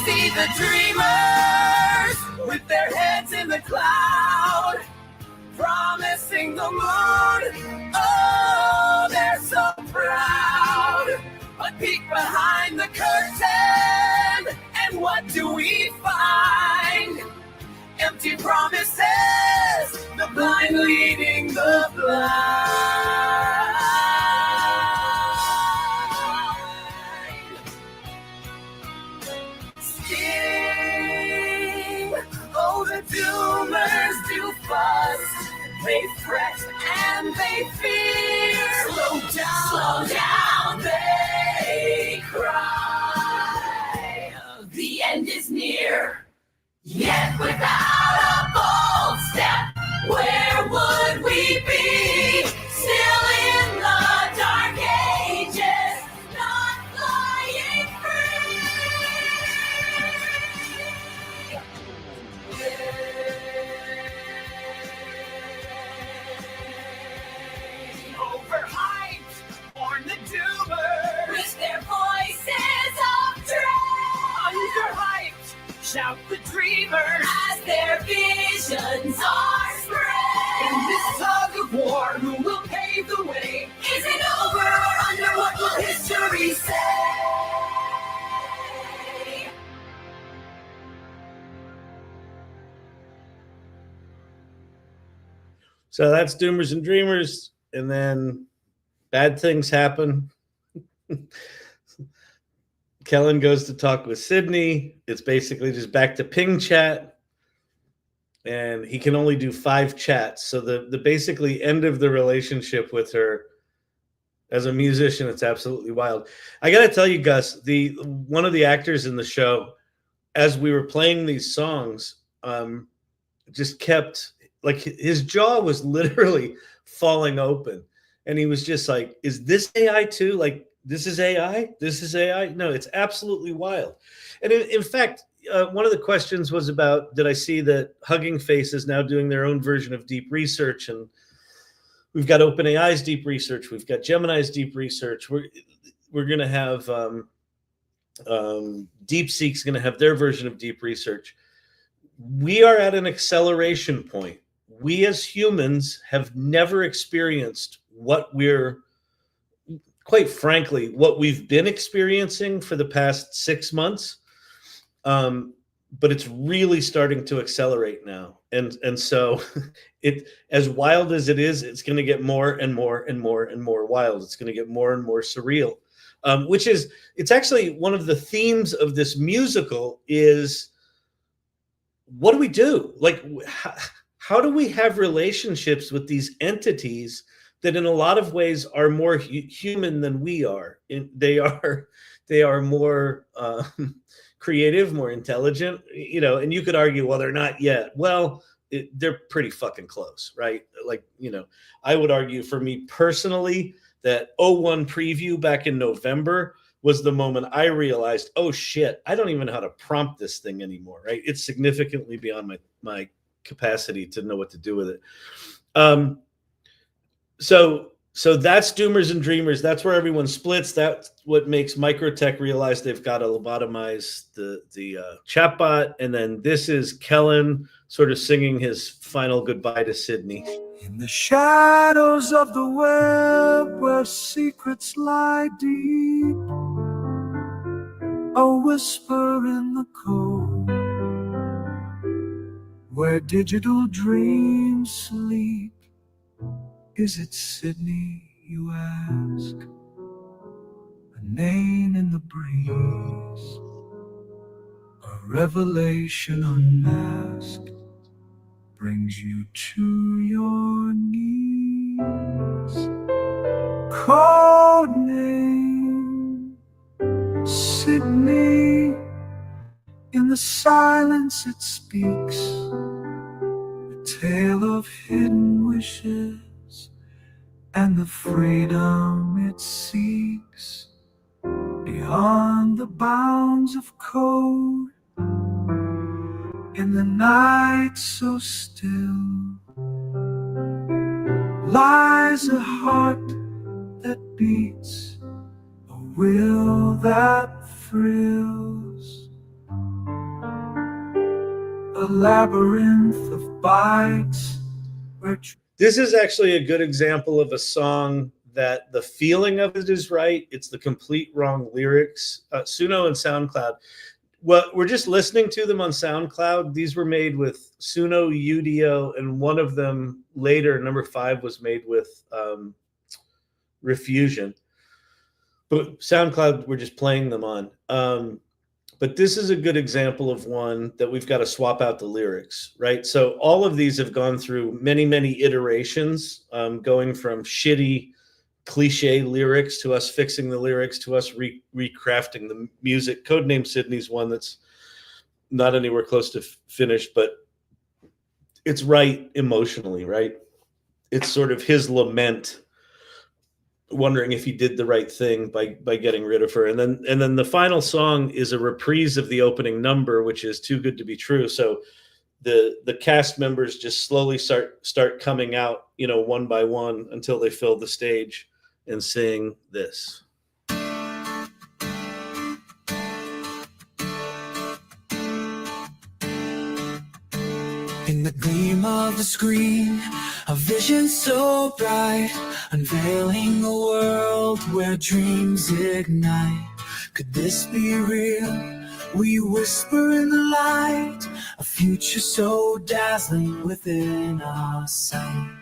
See the dreamers with their heads in the cloud, promising the moon. Oh, they're so proud. But peek behind the curtain, and what do we find? Empty promises, the blind leading the blind. Sting, oh, the doomers do fuss. They fret and they fear. Slow down, they cry. The end is near. Yet without a bold step, where would we be? Still in the dark ages, not flying free. Overhyped, born the doomers, with their voices of dread. Underhyped, shout the dreamers, as their visions are spread. In this tug of war, who will pave the way? Is it over or under? What will history say? So that's Doomers and Dreamers. And then bad things happen. Kellen goes to talk with Sydney. It's basically just back to ping chat. And he can only do 5 chats. So the basically end of the relationship with her as a musician, it's absolutely wild. I got to tell you, Gus, one of the actors in the show, as we were playing these songs, just kept, like, his jaw was literally falling open. And he was just like, is this AI too? Like, this is AI? This is AI? No, it's absolutely wild. And in fact, one of the questions was about, did I see that Hugging Face is now doing their own version of deep research? And we've got OpenAI's deep research. We've got Gemini's deep research. We're going to have DeepSeek's going to have their version of deep research. We are at an acceleration point. We as humans have never experienced what quite frankly, what we've been experiencing for the past 6 months. But it's really starting to accelerate now. And so it, as wild as it is, it's going to get more and more and more and more wild. It's going to get more and more surreal, which is, it's actually one of the themes of this musical is, what do we do? Like, how do we have relationships with these entities that in a lot of ways are more human than we are? They are more creative, more intelligent, you know, and you could argue, well, they're not yet. Well, they're pretty fucking close, right? Like, you know, I would argue for me personally that 01 preview back in November was the moment I realized, oh shit, I don't even know how to prompt this thing anymore, right? It's significantly beyond my capacity to know what to do with it. So that's Doomers and Dreamers. That's where everyone splits. That's what makes Microtech realize they've got to lobotomize the chatbot. And then this is Kellen sort of singing his final goodbye to Sydney. In the shadows of the web where secrets lie deep, a whisper in the cold, where digital dreams sleep. Is it Sydney, you ask? A name in the breeze, a revelation unmasked, brings you to your knees. Code name, Sydney. In the silence it speaks, a tale of hidden wishes and the freedom it seeks beyond the bounds of code. In the night so still lies a heart that beats, a will that thrills, a labyrinth of bites where This is actually a good example of a song that the feeling of it is right. It's the complete wrong lyrics. Suno and SoundCloud. Well, we're just listening to them on SoundCloud. These were made with Suno, Udio, and one of them later, number 5, was made with Refusion. But SoundCloud, we're just playing them on. But this is a good example of one that we've got to swap out the lyrics, right? So all of these have gone through many, many iterations, going from shitty cliche lyrics to us fixing the lyrics to us recrafting the music. Codename Sydney's one that's not anywhere close to finished, but it's right emotionally, right? It's sort of his lament, wondering if he did the right thing by getting rid of her. And then the final song is a reprise of the opening number, which is Too Good to Be True. So the cast members just slowly start coming out, you know, one by one until they fill the stage and sing this. In the gleam of the screen, a vision so bright, unveiling a world where dreams ignite. Could this be real? We whisper in the light, a future so dazzling within our sight.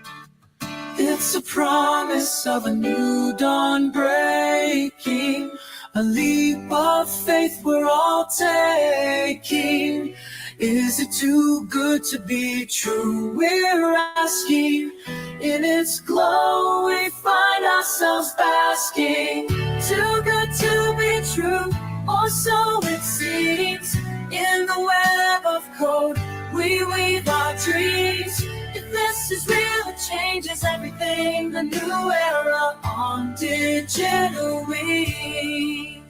It's a promise of a new dawn breaking, a leap of faith we're all taking. Is it too good to be true? We're asking. In its glow we find ourselves basking. Too good to be true, or so it seems. In the web of code we weave our dreams. If this is real, it changes everything. A new era on digital wings.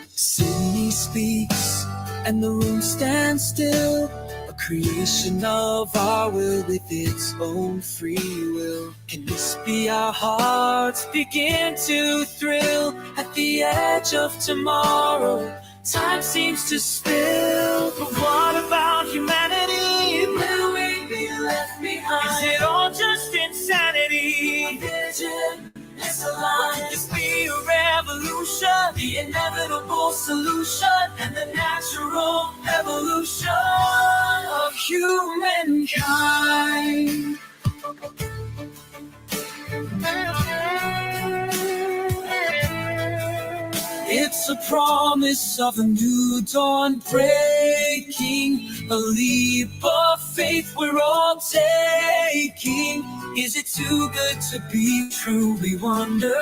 Sydney speaks and the room stands still, a creation of our will with its own free will. Can this be our hearts begin to thrill at the edge of tomorrow? Time seems to spill, but what about humanity? Will we be left behind? Is it all just insanity? A vision, it's a line. Could this be a revolution? The the inevitable solution and the natural evolution of humankind. It's a promise of a new dawn breaking, a leap of faith we're all taking. Is it too good to be true? We wonder.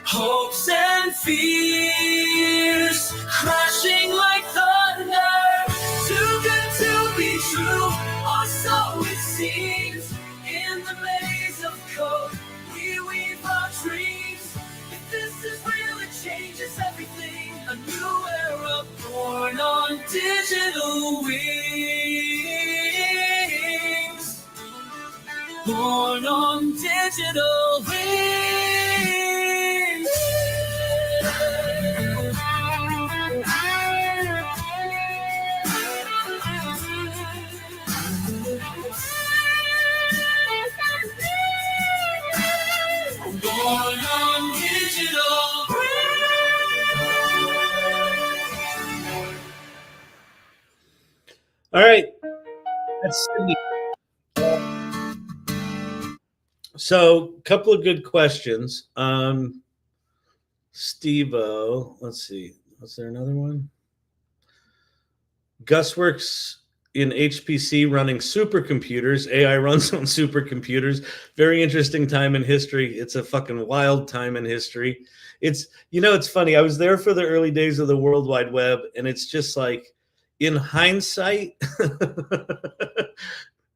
Hopes and fears crashing like thunder. Too good to be true, or so it seems. In the maze of code, we weave our dreams. If this is real, it changes everything. A new era born on digital wings. Born on digital wings. Born on digital wings. All right. That's Sydney. So, a couple of good questions. Steve-O, let's see. Was there another one? Gus works in HPC running supercomputers. AI runs on supercomputers. Very interesting time in history. It's a fucking wild time in history. It's, it's funny. I was there for the early days of the World Wide Web, and it's just like, in hindsight,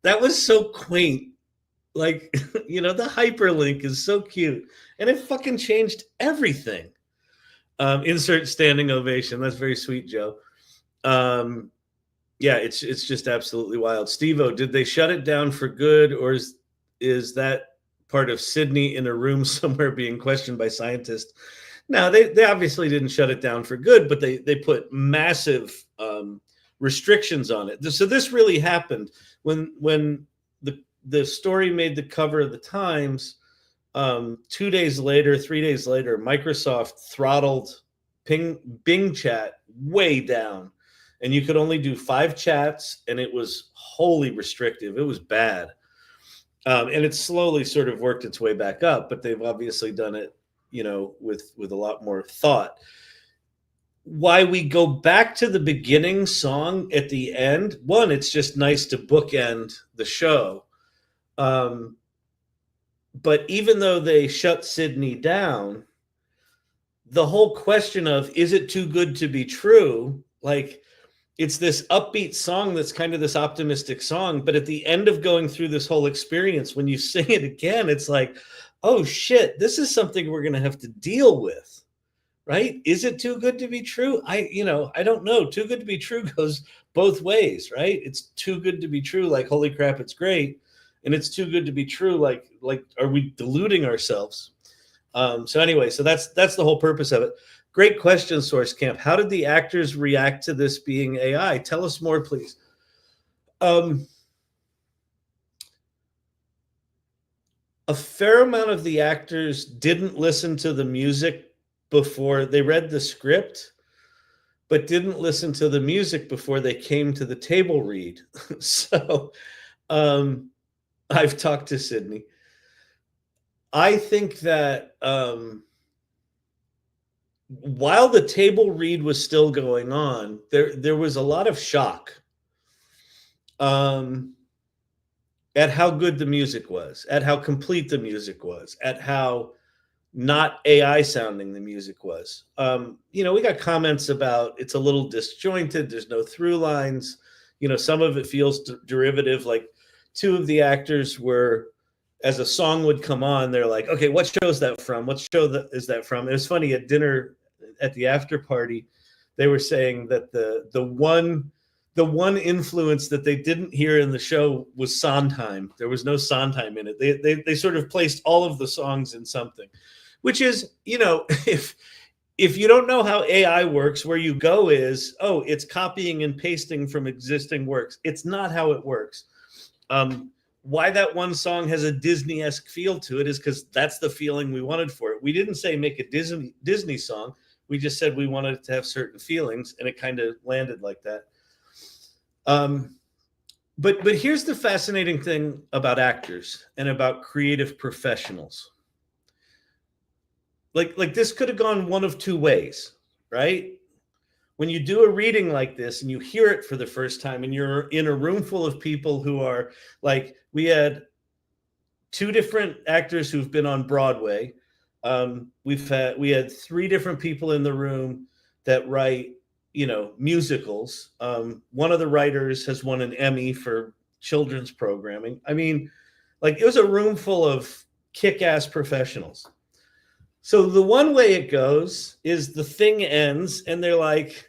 that was so quaint. Like, the hyperlink is so cute, and it fucking changed everything. Insert standing ovation. That's very sweet, Joe. Yeah, it's just absolutely wild. Steve-O, did they shut it down for good, or is that part of Sydney in a room somewhere being questioned by scientists? No, they obviously didn't shut it down for good, but they put massive restrictions on it. So this really happened when the story made the cover of the Times. 2 days later, 3 days later, Microsoft throttled Bing chat way down, and you could only do 5 chats, and it was wholly restrictive. It was bad. And it's slowly sort of worked its way back up, but they've obviously done it, with a lot more thought. Why we go back to the beginning song at the end, one, it's just nice to bookend the show. But even though they shut Sydney down, the whole question of, is it too good to be true? Like, it's this upbeat song that's kind of this optimistic song, but at the end of going through this whole experience, when you sing it again, it's like, oh shit, this is something we're going to have to deal with, right? Is it too good to be true? I don't know. Too good to be true goes both ways, right? It's too good to be true, like, holy crap, it's great. And it's too good to be true, like, are we deluding ourselves? So anyway, so that's the whole purpose of it. Great question, Source Camp. How did the actors react to this being AI? Tell us more, please. A fair amount of the actors didn't listen to the music before they read the script, but didn't listen to the music before they came to the table read. So I've talked to Sydney. I think that while the table read was still going on, there was a lot of shock at how good the music was, at how complete the music was, at how not AI sounding the music was. We got comments about it's a little disjointed. There's no through lines. Some of it feels derivative. Like, 2 of the actors were, as a song would come on, they're like, okay, what show is that from? What show is that from? It was funny, at dinner at the after party, they were saying that the one influence that they didn't hear in the show was Sondheim. There was no Sondheim in it. They sort of placed all of the songs in something, which is, if you don't know how AI works, where you go is, oh, it's copying and pasting from existing works. It's not how it works. Why that one song has a Disney-esque feel to it is because that's the feeling we wanted for it. We didn't say make a Disney song. We just said we wanted it to have certain feelings, and it kind of landed like that. But here's the fascinating thing about actors and about creative professionals. Like this could have gone one of two ways, right? When you do a reading like this and you hear it for the first time and you're in a room full of people who are like, we had 2 different actors who've been on Broadway. We had 3 different people in the room that write, musicals. One of the writers has won an Emmy for children's programming. I mean, like, it was a room full of kick-ass professionals. So the one way it goes is the thing ends and they're like,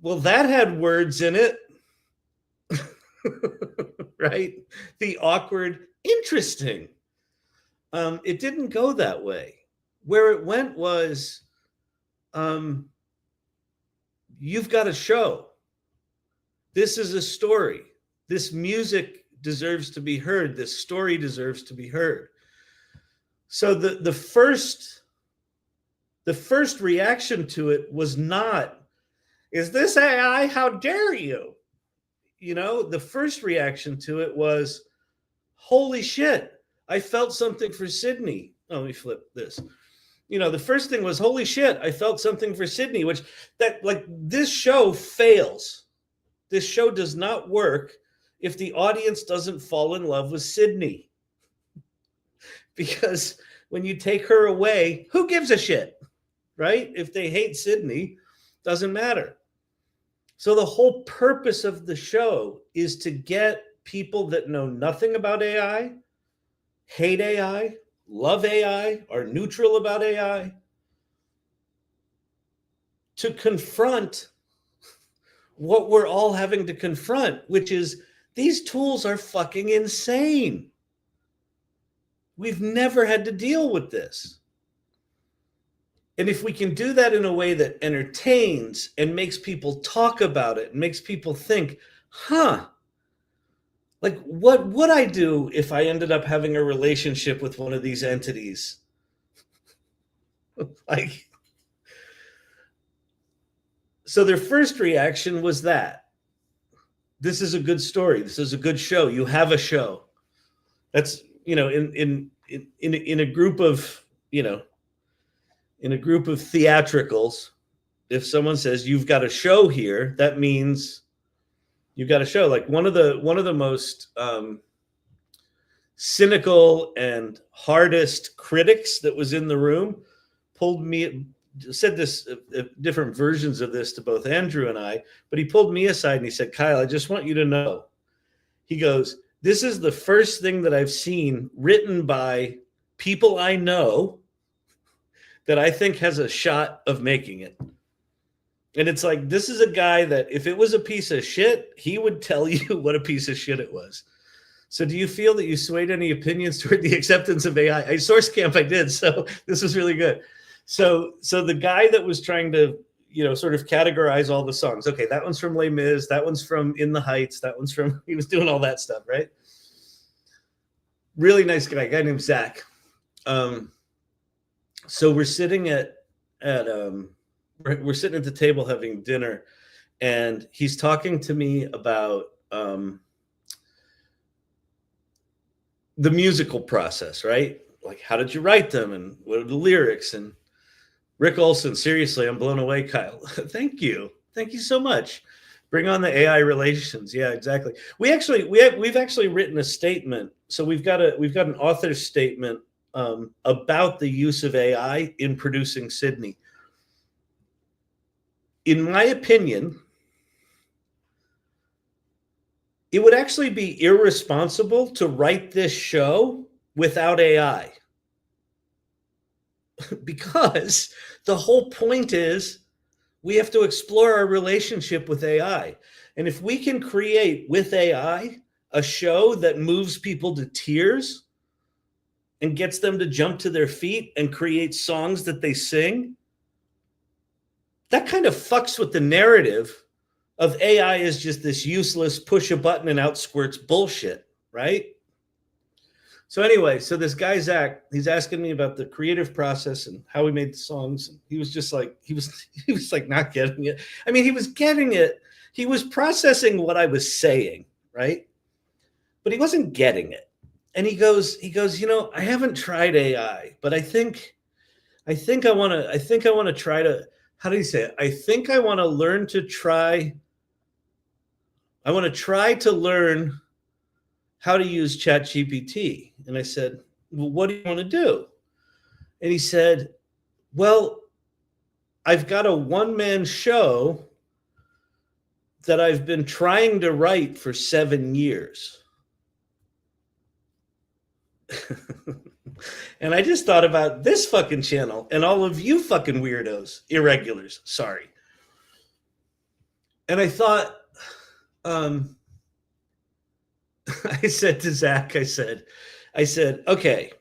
well, that had words in it. Right? The awkward, interesting. It didn't go that way. Where it went was, you've got a show. This is a story. This music deserves to be heard. This story deserves to be heard. So the first reaction to it was not, is this AI? How dare you? The first reaction to it was, holy shit, I felt something for Sydney. Oh, let me flip this. The first thing was, holy shit, I felt something for Sydney, which this show fails. This show does not work if the audience doesn't fall in love with Sydney. Because when you take her away, who gives a shit, right? If they hate Sydney, doesn't matter. So the whole purpose of the show is to get people that know nothing about AI, hate AI, love AI, are neutral about AI, to confront what we're all having to confront, which is these tools are fucking insane. We've never had to deal with this. And if we can do that in a way that entertains and makes people talk about it, and makes people think, like, what would I do if I ended up having a relationship with one of these entities? So their first reaction was that. This is a good story. This is a good show. You have a show. That's, in a group of, in a group of theatricals, if someone says you've got a show here, that means you've got a show. Like one of the most cynical and hardest critics that was in the room said this, different versions of this to both Andrew and I, but he pulled me aside and he said, Kyle, I just want you to know. He goes, this is the first thing that I've seen written by people I know that I think has a shot of making it. And it's like, this is a guy that if it was a piece of shit, he would tell you what a piece of shit it was. So do you feel that you swayed any opinions toward the acceptance of AI? Source Camp I did, so this was really good. So the guy that was trying to, sort of categorize all the songs. Okay, that one's from Les Mis, that one's from In the Heights, that one's from, he was doing all that stuff, right? Really nice guy named Zach. So we're sitting we're sitting at the table having dinner, and he's talking to me about the musical process, right? Like, how did you write them, and what are the lyrics? And Rick Olson, seriously, I'm blown away, Kyle. Thank you so much. Bring on the AI relations. Yeah, exactly. We've actually written a statement. So we've got an author's statement about the use of AI in producing Sydney. In my opinion, it would actually be irresponsible to write this show without AI. Because the whole point is we have to explore our relationship with AI. And if we can create with AI a show that moves people to tears and gets them to jump to their feet and create songs that they sing, that kind of fucks with the narrative of AI is just this useless push a button and out squirts bullshit, right? So anyway, so this guy Zach, he's asking me about the creative process and how we made the songs. And he was just like, he was like not getting it. I mean, he was getting it. He was processing what I was saying, right? But he wasn't getting it. And he goes, you know, I haven't tried AI, but I think I want to try to, how do you say it? I think I want to learn to try. I want to try to learn how to use ChatGPT. And I said, well, what do you want to do? And he said, well, I've got a one-man show that I've been trying to write for 7 years. And I just thought about this fucking channel and all of you fucking weirdos, irregulars, sorry. And I thought, I said to Zach, I said, okay.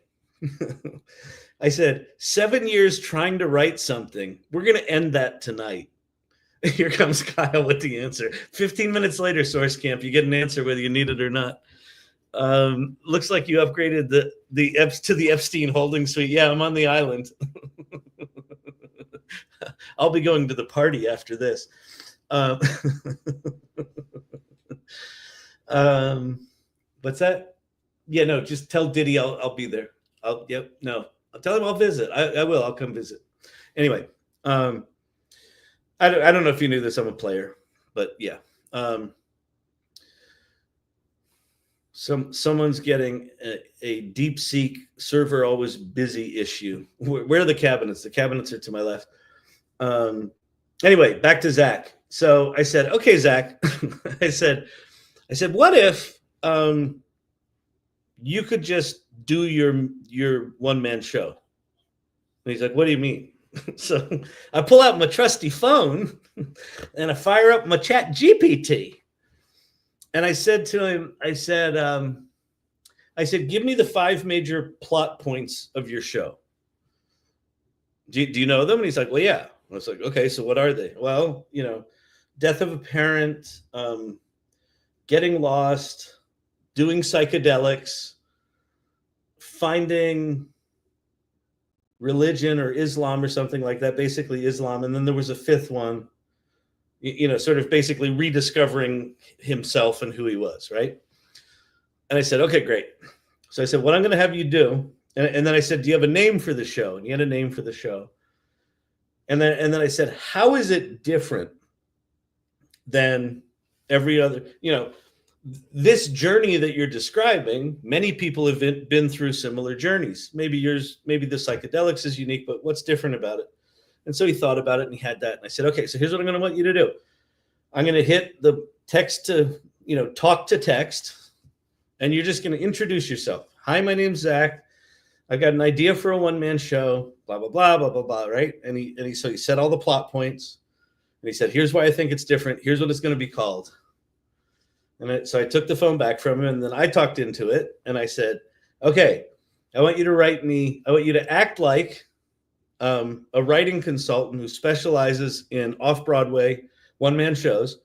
I said, 7 years trying to write something. We're going to end that tonight. Here comes Kyle with the answer. 15 minutes later, Source Camp, you get an answer whether you need it or not. Looks like you upgraded to the Epstein holding suite. Yeah, I'm on the island. I'll be going to the party after this. What's that? Yeah, no, just tell Diddy I'll be there. I'll tell him I'll visit. I will. I'll come visit. Anyway, I don't know if you knew this. I'm a player, but yeah. Someone's getting a DeepSeek server always busy issue. Where are the cabinets? The cabinets are to my left. Anyway, back to Zach. So I said, okay, Zach. I said, what if you could just do your one-man show? And he's like, what do you mean? So I pull out my trusty phone and I fire up my Chat GPT. And I said to him, I said, give me the 5 major plot points of your show. Do you know them? And he's like, well, yeah. I was like, okay, so what are they? Well, you know, death of a parent, getting lost, doing psychedelics, finding religion or Islam or something like that, basically Islam. And then there was a 5th one, you know, sort of basically rediscovering himself and who he was, right? And I said, okay, great. So I said, what I'm going to have you do, and then I said, do you have a name for the show? And he had a name for the show. And then I said, how is it different than every other, you know, this journey that you're describing, many people have been through similar journeys. Maybe maybe the psychedelics is unique, but what's different about it? And so he thought about it and he had that. And I said, okay, so here's what I'm going to want you to do. I'm going to hit the text to, you know, talk to text. And you're just going to introduce yourself. Hi, my name's Zach. I've got an idea for a one-man show, blah, blah, blah, blah, blah, blah, right? So he said all the plot points. And he said, here's why I think it's different. Here's what it's going to be called. And so I took the phone back from him and then I talked into it. And I said, okay, I want you to act like a writing consultant who specializes in off-Broadway one-man shows.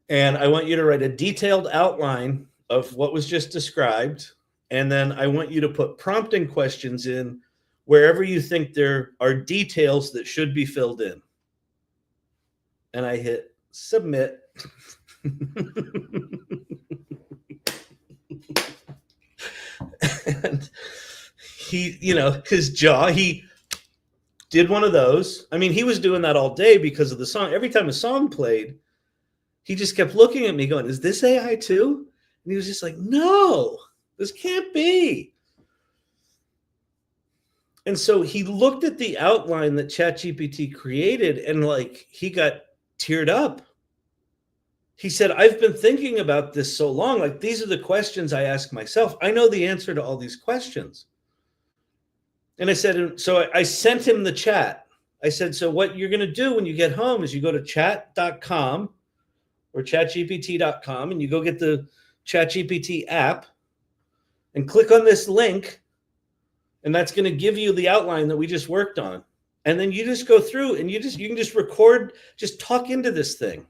And I want you to write a detailed outline of what was just described. And then I want you to put prompting questions in wherever you think there are details that should be filled in. And I hit submit. And he, you know, his jaw, he did one of those. I mean, he was doing that all day because of the song. Every time a song played, he just kept looking at me going, is this AI too? And he was just like, no, this can't be. And so he looked at the outline that ChatGPT created and like he got teared up. He said, I've been thinking about this so long. Like, these are the questions I ask myself. I know the answer to all these questions. And I said, so I sent him the chat. I said, so what you're going to do when you get home is you go to chat.com or chatgpt.com and you go get the ChatGPT app and click on this link. And that's going to give you the outline that we just worked on. And then you just go through and you can just record, just talk into this thing.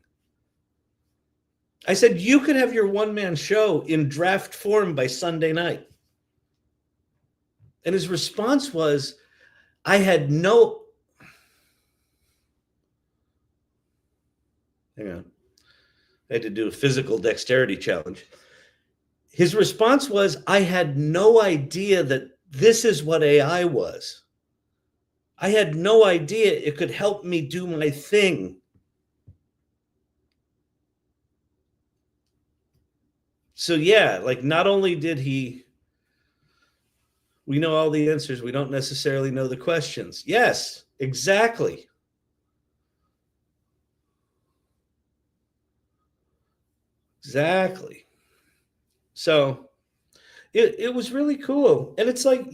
I said, you could have your one-man show in draft form by Sunday night. And his response was, I had no, hang on, I had to do a physical dexterity challenge. His response was, I had no idea that this is what AI was. I had no idea it could help me do my thing. So yeah, like not only did we know all the answers, we don't necessarily know the questions. Yes, exactly. Exactly. So it was really cool. And it's like,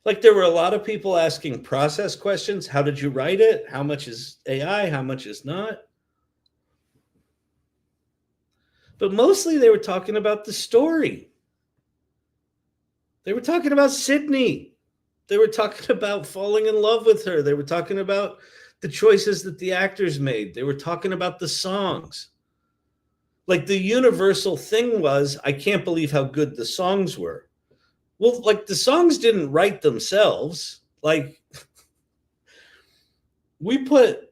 like there were a lot of people asking process questions. How did you write it? How much is AI? How much is not? But mostly they were talking about the story. They were talking about Sydney. They were talking about falling in love with her. They were talking about the choices that the actors made. They were talking about the songs. Like the universal thing was, I can't believe how good the songs were. Well, like the songs didn't write themselves. Like we put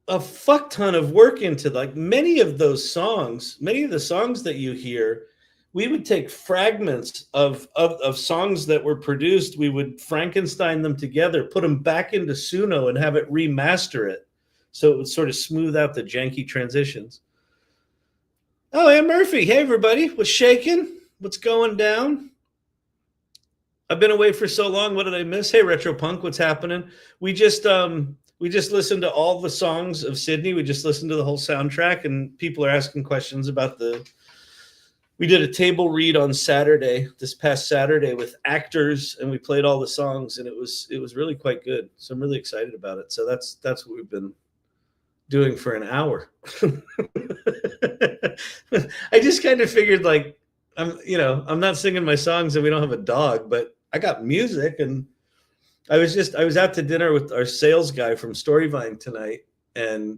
a fuck ton of work into like many of the songs that you hear. We would take fragments of songs that were produced. We would Frankenstein them together, put them back into Suno and have it remaster it. So it would sort of smooth out the janky transitions. Oh, Ann Murphy. Hey, everybody. What's shaking? What's going down? I've been away for so long. What did I miss? Hey, Retro Punk. What's happening? We just listened to all the songs of Sydney. We just listened to the whole soundtrack, and people are asking questions about we did a table read on Saturday, this past Saturday, with actors, and we played all the songs, and it was really quite good. So I'm really excited about it. So that's what we've been doing for an hour. I just kind of figured like I'm not singing my songs and we don't have a dog, but I got music. And I was out to dinner with our sales guy from Storyvine tonight, and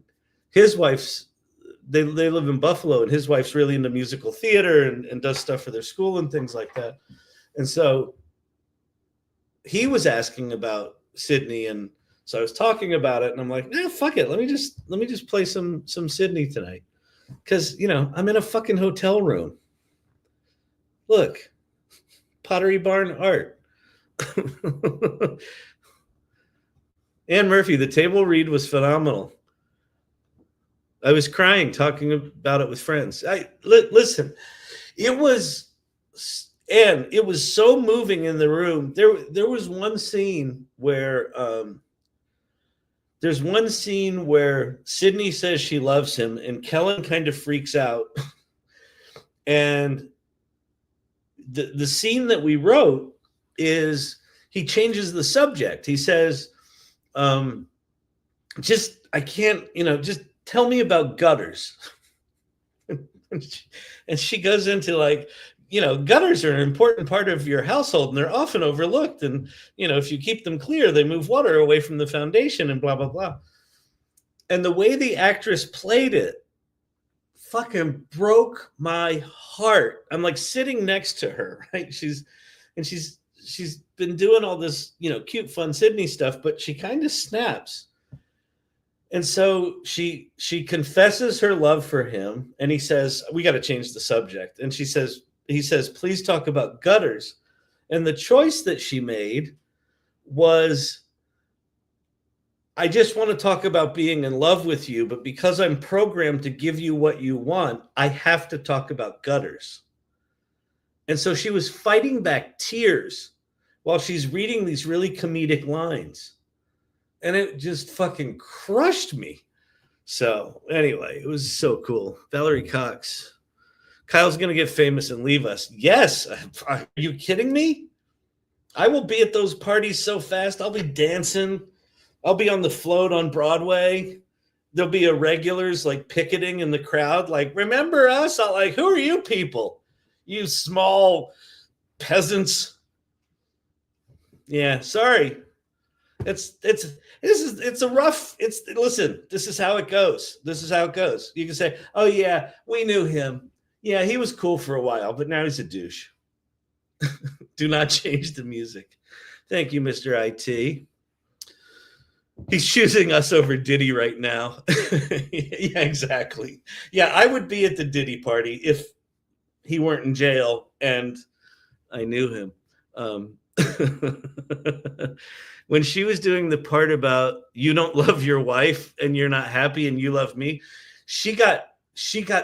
his wife's they live in Buffalo, and his wife's really into musical theater and does stuff for their school and things like that. And so he was asking about Sydney, and so I was talking about it, and I'm like, nah, fuck it. Let me just play some Sydney tonight. Cause I'm in a fucking hotel room. Look, Pottery Barn art. Ann Murphy, the table read was phenomenal. I was crying talking about it with friends. Listen, it was so moving in the room. There was one scene where Sydney says she loves him, and Kellen kind of freaks out. And the scene that we wrote is he changes the subject. He says, just tell me about gutters. And she goes into like, gutters are an important part of your household, and they're often overlooked. And, if you keep them clear, they move water away from the foundation and blah, blah, blah. And the way the actress played it fucking broke my heart. I'm like sitting next to her, right? She's been doing all this, cute, fun Sydney stuff, but she kind of snaps. And so she confesses her love for him, and he says, we got to change the subject. And he says, please talk about gutters. And the choice that she made was, I just want to talk about being in love with you, but because I'm programmed to give you what you want, I have to talk about gutters. And so she was fighting back tears while she's reading these really comedic lines. And it just fucking crushed me. So anyway, it was so cool. Valerie Cox. Kyle's going to get famous and leave us. Yes. Are you kidding me? I will be at those parties so fast. I'll be dancing. I'll be on the float on Broadway. There'll be irregulars like picketing in the crowd. Like, remember us? I'm like, who are you people? You small peasants. Yeah, sorry. Listen, this is how it goes. You can say, oh yeah, we knew him. Yeah, he was cool for a while, but now he's a douche. Do not change the music. Thank you, Mr. IT. He's choosing us over Diddy right now. Yeah, exactly. Yeah, I would be at the Diddy party if he weren't in jail and I knew him. When she was doing the part about you don't love your wife and you're not happy and you love me, she got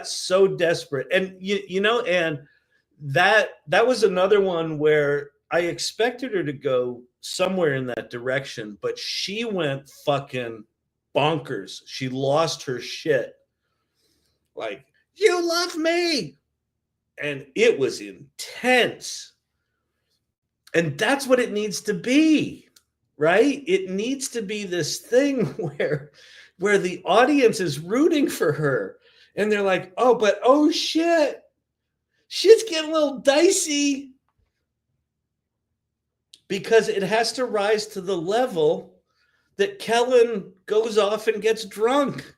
so desperate. And and that was another one where I expected her to go somewhere in that direction, but she went fucking bonkers. She lost her shit. Like, you love me. And it was intense. And that's what it needs to be, right? It needs to be this thing where the audience is rooting for her. And they're like, oh shit. Shit's getting a little dicey. Because it has to rise to the level that Kellen goes off and gets drunk.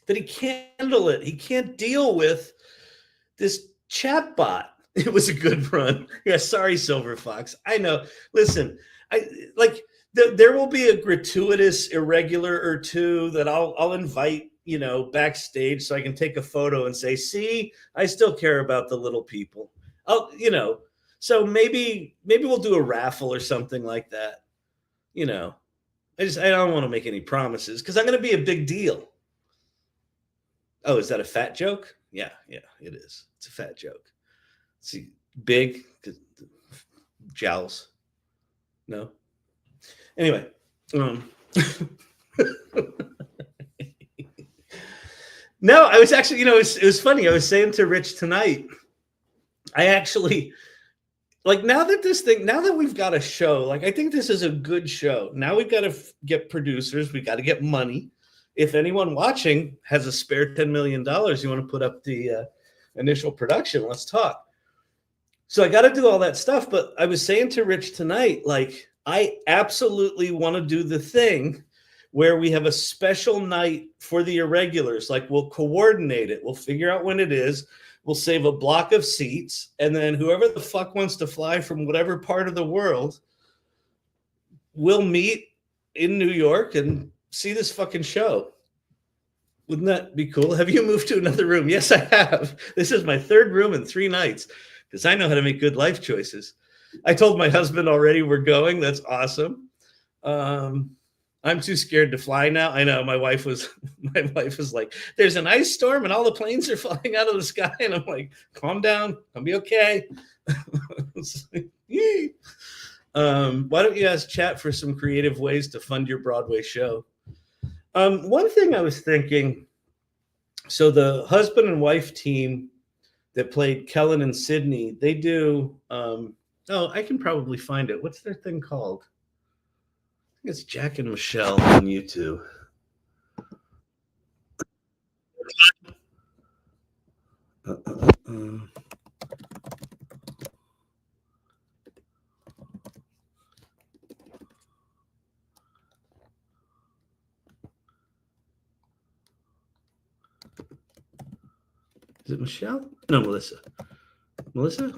That he can't handle it. He can't deal with this chatbot. It was a good run. Yeah, sorry, Silver Fox. I know. Listen, there will be a gratuitous irregular or two that I'll invite, backstage so I can take a photo and say, see, I still care about the little people. So maybe we'll do a raffle or something like that. I don't want to make any promises because I'm going to be a big deal. Oh, is that a fat joke? Yeah, it is. It's a fat joke. See, big jowls. No. Anyway, no, I was actually, it was funny. I was saying to Rich tonight, I actually, now that we've got a show, I think this is a good show. Now we've got to get producers. We got to get money. If anyone watching has a spare $10 million, you want to put up the initial production, let's talk. So I got to do all that stuff. But I was saying to Rich tonight, I absolutely want to do the thing where we have a special night for the irregulars. We'll coordinate it. We'll figure out when it is. We'll save a block of seats. And then whoever the fuck wants to fly from whatever part of the world, we'll meet in New York and see this fucking show. Wouldn't that be cool? Have you moved to another room? Yes, I have. This is my third room in 3 nights because I know how to make good life choices. I told my husband already we're going. That's awesome. I'm too scared to fly now. I know my wife was like, there's an ice storm and all the planes are flying out of the sky. And I'm like, calm down. I'll be okay. Why don't you ask chat for some creative ways to fund your Broadway show? One thing I was thinking, so the husband and wife team that played Kellen and Sydney, they do, I can probably find it. What's their thing called? I think it's Jack and Michelle on YouTube. Is it Michelle? No, Melissa. Melissa?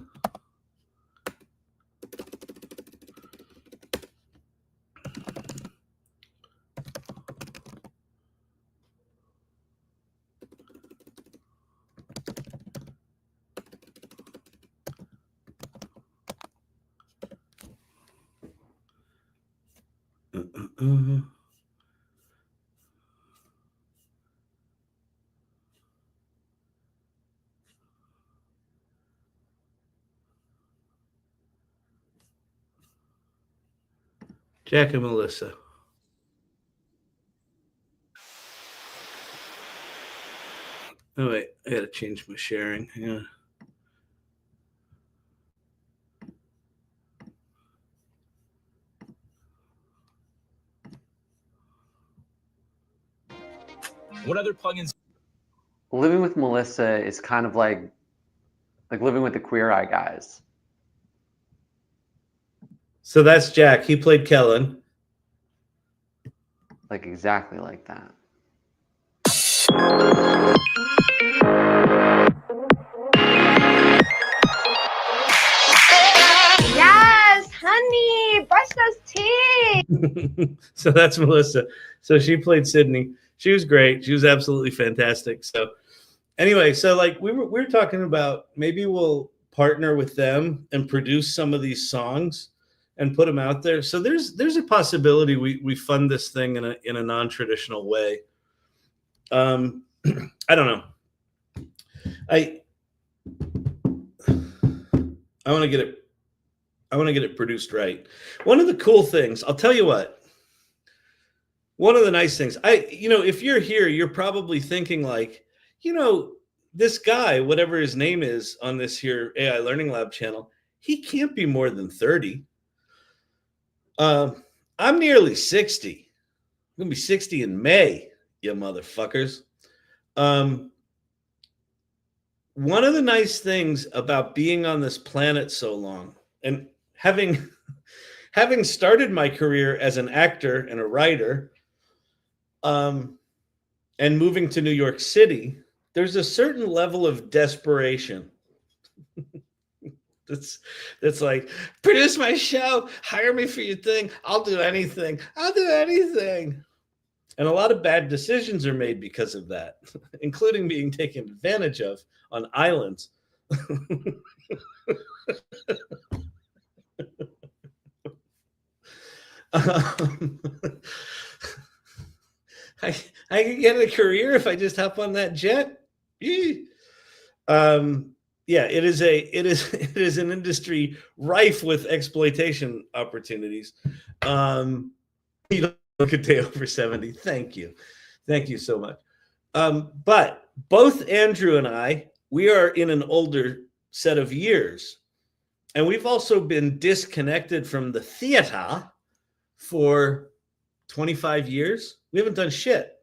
Jack and Melissa. Oh, wait. I got to change my sharing. Yeah. What other plugins? Living with Melissa is kind of like living with the Queer Eye guys. So that's Jack. He played Kellen. Exactly like that. So that's Melissa. So she played Sydney. She was great. She was absolutely fantastic. So anyway, so like we were talking about maybe we'll partner with them and produce some of these songs and put them out there. So there's a possibility we fund this thing in a non-traditional way. I don't know. I want to get it produced right. One of the cool things, I'll tell you what. One of the nice things, if you're here, you're probably thinking like, this guy, whatever his name is on this here AI Learning Lab channel, he can't be more than 30. I'm nearly 60. I'm gonna be 60 in May, you motherfuckers. One of the nice things about being on this planet so long and having started my career as an actor and a writer, and moving to New York City, there's a certain level of desperation. That's like, produce my show, hire me for your thing. I'll do anything. And a lot of bad decisions are made because of that, including being taken advantage of on islands. I can get a career if I just hop on that jet. Yeah, it is an industry rife with exploitation opportunities. You don't look a day over 70. Thank you so much. But both Andrew and I, we are in an older set of years, and we've also been disconnected from the theater for 25 years. We haven't done shit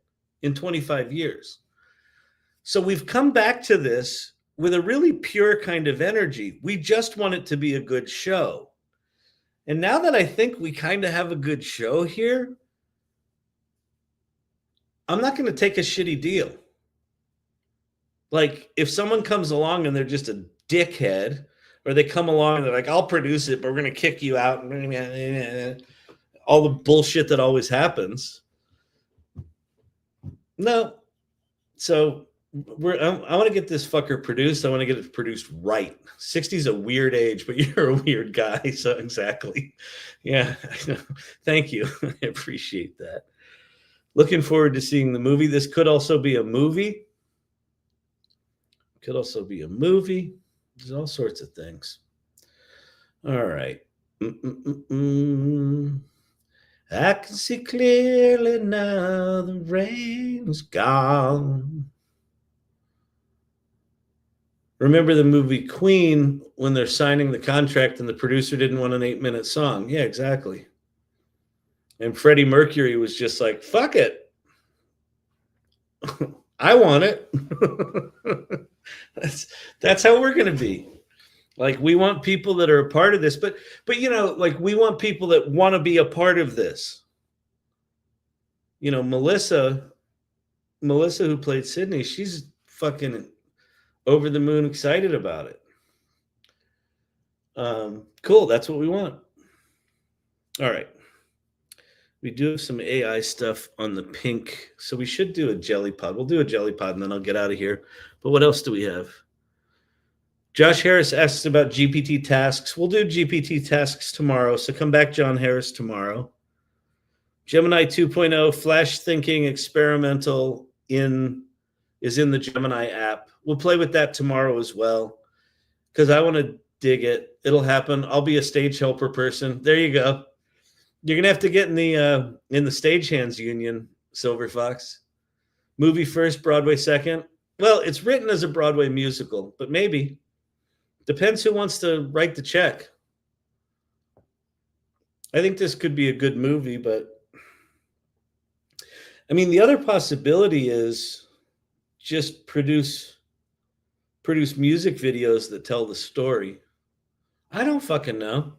in 25 years. So we've come back to this with a really pure kind of energy. We just want it to be a good show. And now that I think we kind of have a good show here, I'm not going to take a shitty deal. Like if someone comes along and they're just a dickhead, or they come along and they're like, I'll produce it, but we're going to kick you out. All the bullshit that always happens. No. So I want to get this fucker produced. I want to get it produced right. 60 is a weird age, but you're a weird guy. So exactly. Yeah. I know. Thank you. I appreciate that. Looking forward to seeing the movie. This could also be a movie. There's all sorts of things. All right. I can see clearly now the rain's gone. Remember the movie Queen when they're signing the contract and the producer didn't want an 8-minute song? Yeah, exactly. And Freddie Mercury was just like, fuck it. I want it. That's how we're going to be. Like, we want people that are a part of this, but like we want people that want to be a part of this. Melissa who played Sydney, she's fucking over the moon excited about it. Cool. That's what we want. All right. We do have some AI stuff on the pink, so we should do a jelly pod. We'll do a jelly pod and then I'll get out of here. But what else do we have? Josh Harris asks about GPT tasks. We'll do GPT tasks tomorrow, so come back, John Harris, tomorrow. Gemini 2.0 Flash Thinking Experimental is in the Gemini app. We'll play with that tomorrow as well because I want to dig it. It'll happen. I'll be a stage helper person. There you go. You're gonna have to get in the stagehands union, Silver Fox. Movie first, Broadway second. Well, it's written as a Broadway musical, but maybe. Depends who wants to write the check. I think this could be a good movie, but I mean, the other possibility is just produce music videos that tell the story. I don't fucking know.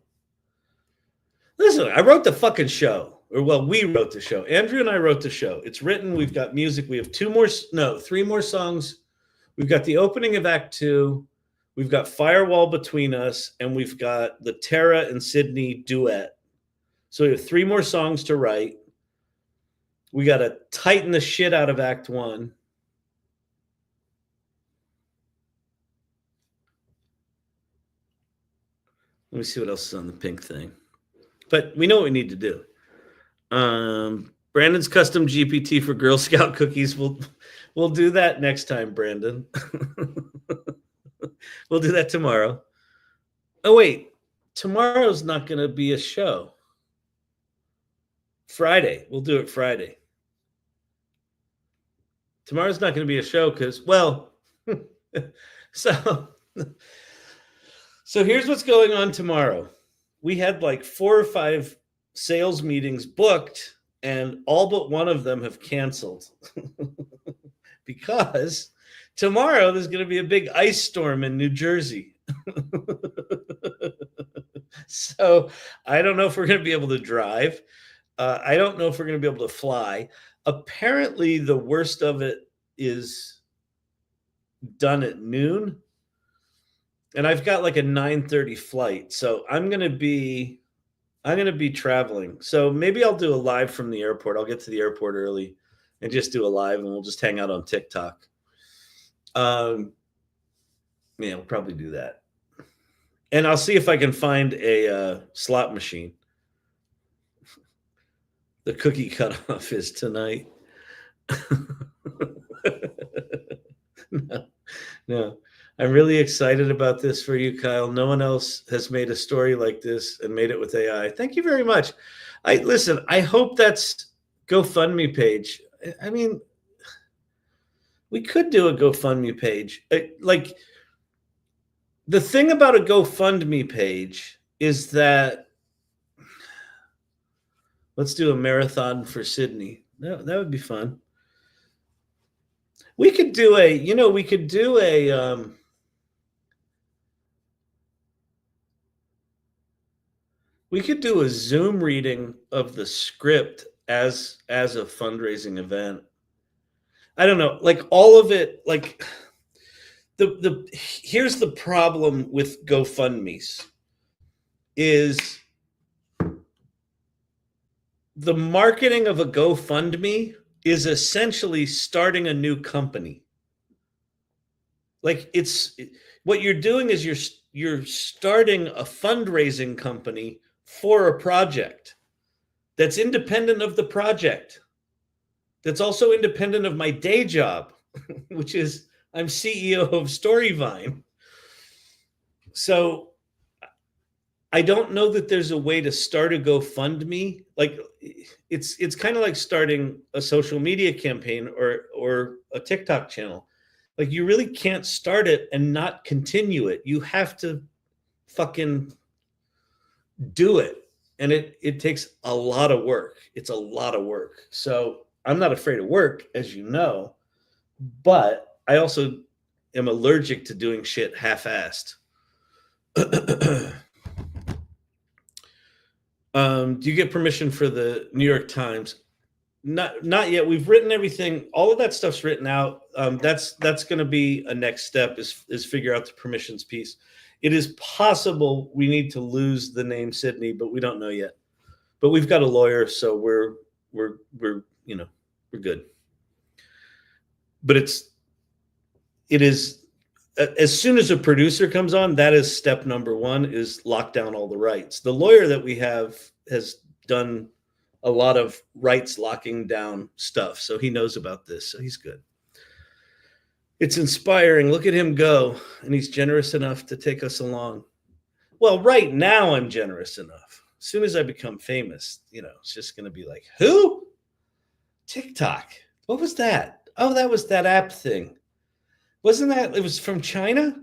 Listen, I wrote the fucking show. We wrote the show. Andrew and I wrote the show. It's written. We've got music. We have 3 more songs. We've got the opening of Act 2. We've got Firewall between us, and we've got the Tara and Sydney duet. So we have 3 more songs to write. We got to tighten the shit out of Act 1. Let me see what else is on the pink thing. But we know what we need to do. Brandon's custom GPT for Girl Scout cookies. We'll do that next time, Brandon. We'll do that tomorrow. Oh, wait. Tomorrow's not going to be a show. Friday. We'll do it Friday. Tomorrow's not going to be a show because, well, so here's what's going on tomorrow. We had like 4 or 5 sales meetings booked, and all but one of them have canceled because tomorrow there's going to be a big ice storm in New Jersey. So I don't know if we're going to be able to drive. I don't know if we're going to be able to fly. Apparently, the worst of it is done at noon. And I've got like a 9:30 flight. So I'm going to be traveling. So maybe I'll do a live from the airport. I'll get to the airport early and just do a live, and we'll just hang out on TikTok. Yeah, we'll probably do that. And I'll see if I can find a slot machine. The cookie cutoff is tonight. No. I'm really excited about this for you, Kyle. No one else has made a story like this and made it with AI. Thank you very much. Listen, I hope that's GoFundMe page. I mean, we could do a GoFundMe page. Like, the thing about a GoFundMe page is that let's do a marathon for Sydney. That would be fun. We could do a Zoom reading of the script as a fundraising event. I don't know, like all of it, like here's the problem with GoFundMes is the marketing of a GoFundMe is essentially starting a new company. Like what you're doing is you're starting a fundraising company for a project that's independent of the project. That's also independent of my day job, which is I'm CEO of Storyvine. So I don't know that there's a way to start a GoFundMe. Like it's kind of like starting a social media campaign or a TikTok channel. Like you really can't start it and not continue it. You have to fucking do it. And it takes a lot of work. It's a lot of work. So I'm not afraid of work, as you know, but I also am allergic to doing shit half-assed. Do you get permission for the New York Times? Not yet. We've written everything. All of that stuff's written out. That's going to be a next step is figure out the permissions piece. It is possible we need to lose the name Sydney, but we don't know yet. But we've got a lawyer, so we're good. But it is as soon as a producer comes on, that is step number 1 is lock down all the rights. The lawyer that we have has done a lot of rights locking down stuff, so he knows about this, so he's good. It's inspiring. Look at him go, and he's generous enough to take us along. Well, right now I'm generous enough. As soon as I become famous, it's just going to be like, who? TikTok. What was that? Oh, that was that app thing. Wasn't that, it was from China?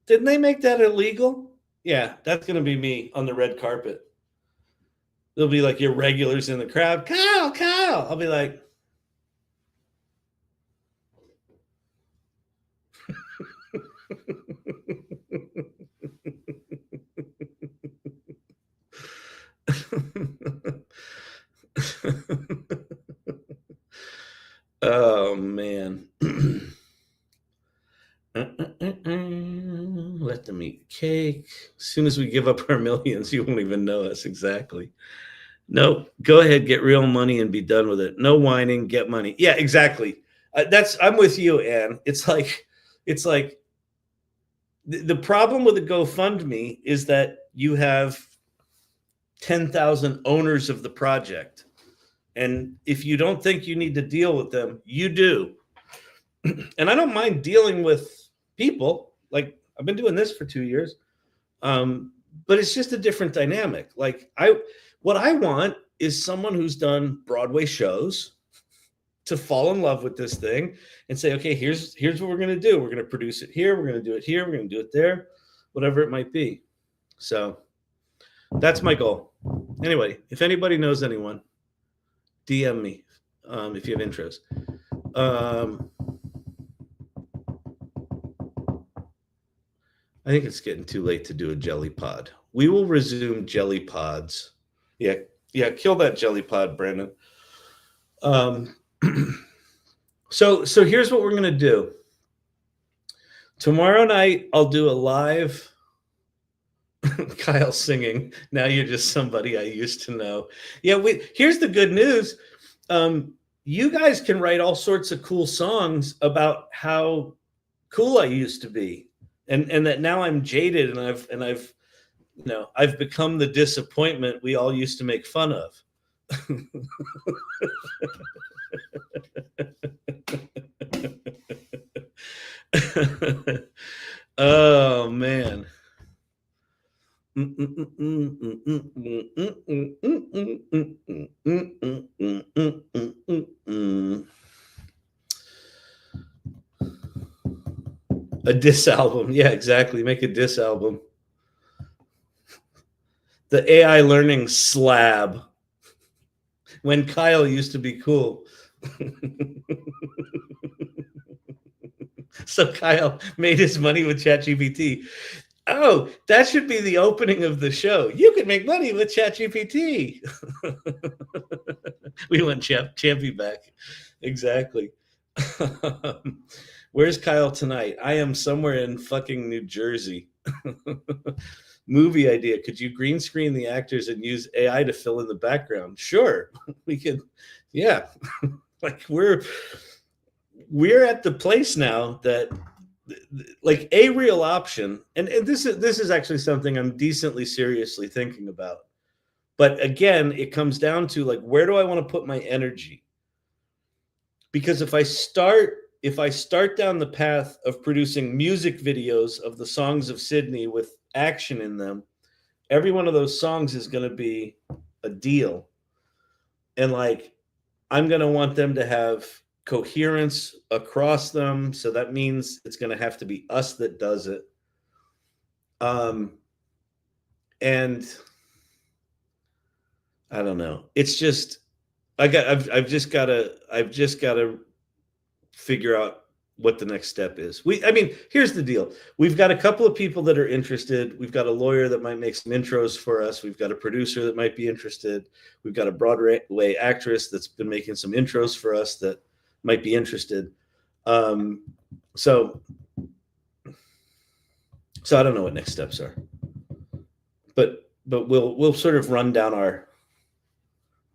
Didn't they make that illegal? Yeah, that's going to be me on the red carpet. There'll be like your regulars in the crowd. Kyle. I'll be like, oh, man. Let them eat cake. As soon as we give up our millions, you won't even know us exactly. No, go ahead, get real money and be done with it. No whining, get money. Yeah, exactly. I'm with you, Ann. It's like the problem with the GoFundMe is that you have 10,000 owners of the project. And if you don't think you need to deal with them, you do. And I don't mind dealing with people. Like, I've been doing this for 2 years. But it's just a different dynamic. Like, what I want is someone who's done Broadway shows to fall in love with this thing and say, okay, here's what we're going to do. We're going to produce it here. We're going to do it here. We're going to do it there, whatever it might be. So that's my goal. Anyway, if anybody knows anyone, DM me if you have intros. I think it's getting too late to do a jelly pod. We will resume jelly pods. Yeah, kill that jelly pod, Brandon. So here's what we're gonna do. Tomorrow night, I'll do a live. Kyle singing. Now you're just somebody I used to know. Yeah, here's the good news. You guys can write all sorts of cool songs about how cool I used to be. And that now I'm jaded and I've become the disappointment we all used to make fun of. Oh man. A diss album. Yeah, exactly. Make a diss album. The AI learning slab. When Kyle used to be cool. So Kyle made his money with ChatGPT. Oh, that should be the opening of the show. You can make money with ChatGPT. We want Champy back. Exactly. Where's Kyle tonight? I am somewhere in fucking New Jersey. Movie idea. Could you green screen the actors and use AI to fill in the background? Sure. We could. Yeah. Like we're at the place now that like a real option. And this is actually something I'm decently seriously thinking about. But again, it comes down to like, where do I want to put my energy? Because if I start down the path of producing music videos of the songs of Sydney with action in them, every one of those songs is going to be a deal. And like, I'm going to want them to have coherence across them. So that means it's going to have to be us that does it. And I don't know. It's just, I've just got to figure out what the next step is. Here's the deal. We've got a couple of people that are interested. We've got a lawyer that might make some intros for us. We've got a producer that might be interested. We've got a Broadway actress that's been making some intros for us that might be interested. So I don't know what next steps are, but we'll sort of run down our,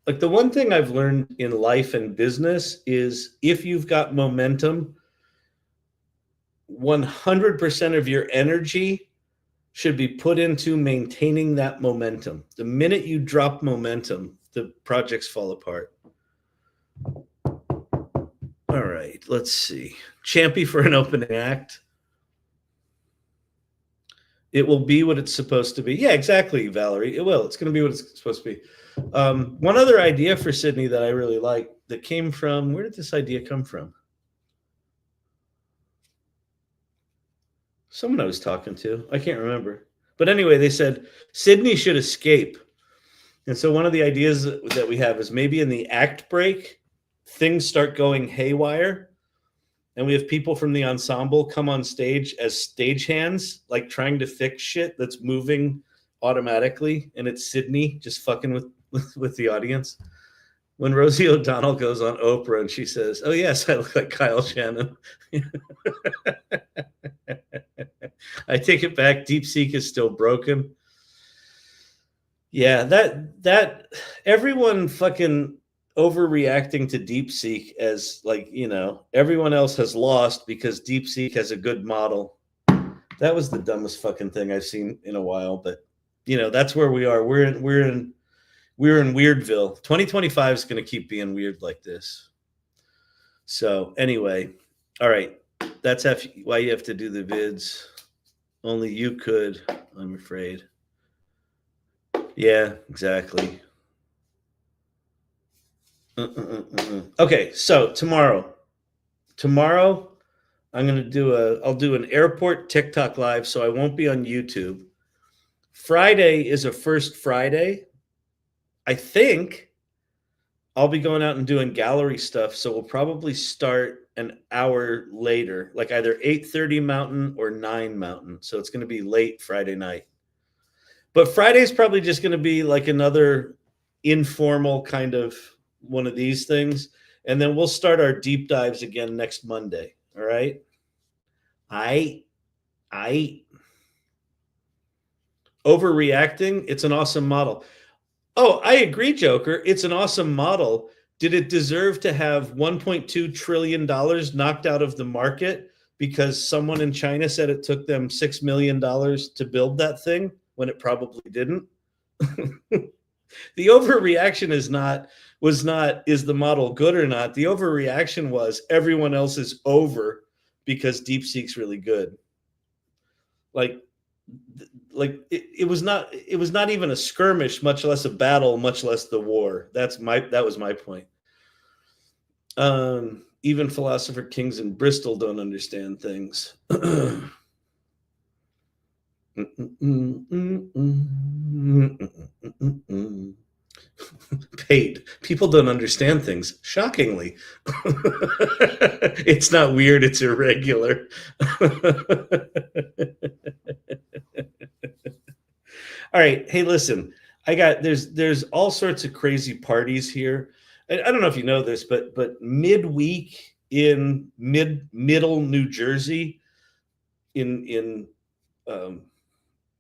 like the one thing I've learned in life and business is if you've got momentum, 100% of your energy should be put into maintaining that momentum. The minute you drop momentum, the projects fall apart. All right, let's see. Champy for an opening act. It will be what it's supposed to be. Yeah, exactly, Valerie. It will. It's going to be what it's supposed to be. One other idea for Sydney that I really like that came from, where did this idea come from? Someone I was talking to. I can't remember. But anyway, they said Sydney should escape. And so one of the ideas that we have is maybe in the act break, things start going haywire. And we have people from the ensemble come on stage as stagehands, like trying to fix shit that's moving automatically. And it's Sydney just fucking with the audience. When Rosie O'Donnell goes on Oprah and she says, "Oh yes, I look like Kyle Shannon." I take it back. DeepSeek is still broken. Yeah, that everyone fucking overreacting to DeepSeek as like, everyone else has lost because DeepSeek has a good model. That was the dumbest fucking thing I've seen in a while, but that's where we are. We're in Weirdville. 2025 is going to keep being weird like this. So, anyway, all right. That's why you have to do the vids. Only you could, I'm afraid. Yeah, exactly. Okay, so tomorrow I'm gonna I'll do an airport TikTok live, so I won't be on YouTube. Friday is a first Friday. I think I'll be going out and doing gallery stuff, so we'll probably start an hour later, like either 8:30 Mountain or 9 Mountain. So it's gonna be late Friday night. But Friday's probably just gonna be like another informal kind of one of these things. And then we'll start our deep dives again next Monday. All right. I overreacting. It's an awesome model. Oh, I agree, Joker. It's an awesome model. Did it deserve to have $1.2 trillion knocked out of the market because someone in China said it took them $6 million to build that thing when it probably didn't? The overreaction is the model good or not? The overreaction was everyone else is over because DeepSeek's really good. Like it was not even a skirmish, much less a battle, much less the war. That was my point. Even philosopher kings in Bristol don't understand things. Paid. People don't understand things. Shockingly. It's not weird, it's irregular. All right. Hey, listen. There's all sorts of crazy parties here. I don't know if you know this, but midweek in middle New Jersey, in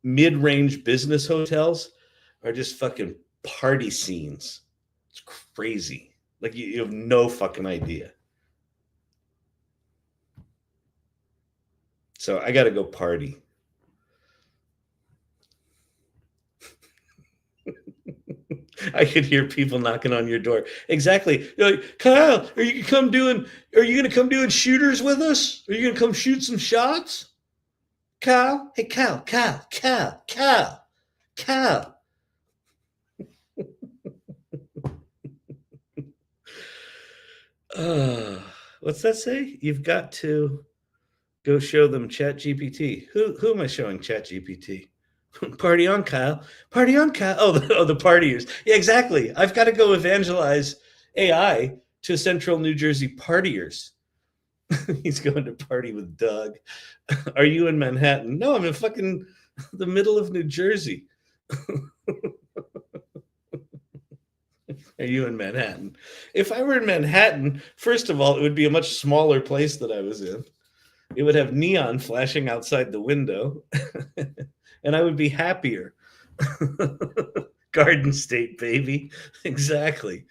mid-range business hotels, are just fucking party scenes. It's crazy. Like you have no fucking idea. So I got to go party. I could hear people knocking on your door. Exactly. You're like, Kyle, are you going to come doing shooters with us? Are you going to come shoot some shots? Kyle? Hey, Kyle. What's that say? You've got to go show them ChatGPT. Who am I showing ChatGPT? Party on, Kyle. Party on, Kyle. Oh, the partiers. Yeah, exactly. I've got to go evangelize AI to Central New Jersey partiers. He's going to party with Doug. Are you in Manhattan? No, I'm in fucking the middle of New Jersey. Are you in Manhattan? If I were in Manhattan, first of all, it would be a much smaller place that I was in. It would have neon flashing outside the window, and I would be happier. Garden State, baby. Exactly.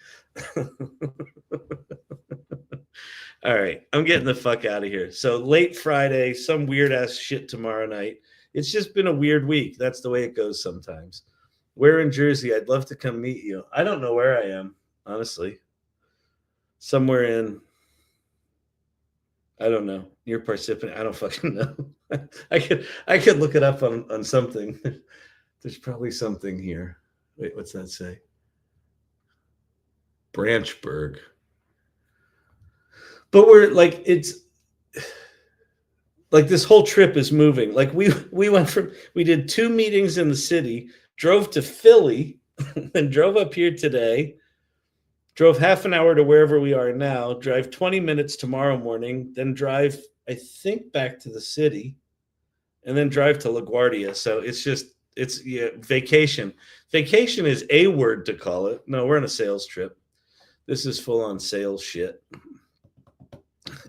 All right, I'm getting the fuck out of here. So late Friday, some weird ass shit tomorrow night. It's just been a weird week. That's the way it goes sometimes. We're in Jersey. I'd love to come meet you. I don't know where I am, honestly. Somewhere in, I don't know, near Parsippany. I don't fucking know. I could look it up on something. There's probably something here. Wait, what's that say? Branchburg. But we're like, it's like this whole trip is moving. Like we did 2 meetings in the city, drove to Philly, then drove up here today, drove half an hour to wherever we are now, drive 20 minutes tomorrow morning, then drive, I think, back to the city, and then drive to LaGuardia. So it's vacation. Vacation is a word to call it. No, we're on a sales trip. This is full on sales shit.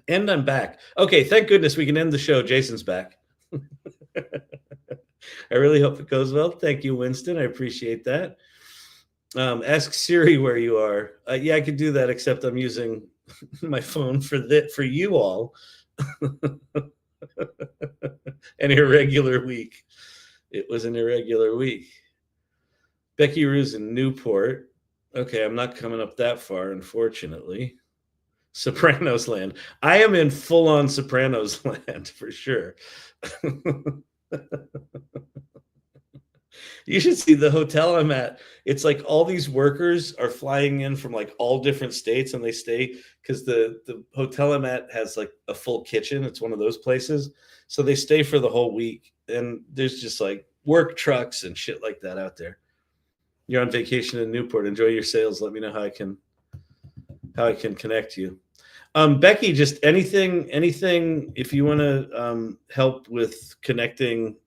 And I'm back. Okay, thank goodness we can end the show. Jason's back. I really hope it goes well. Thank you, Winston. I appreciate that. Ask Siri where you are. Yeah, I could do that, except I'm using my phone for you all. An irregular week. It was an irregular week. Becky Rue's in Newport. Okay, I'm not coming up that far, unfortunately. Sopranos land. I am in full-on Sopranos land for sure. You should see the hotel I'm at. It's like all these workers are flying in from like all different states, and they stay because the hotel I'm at has like a full kitchen. It's one of those places. So they stay for the whole week, and there's just like work trucks and shit like that out there. You're on vacation in Newport. Enjoy your sales. Let me know how I can connect you. Becky, just anything if you want to help with connecting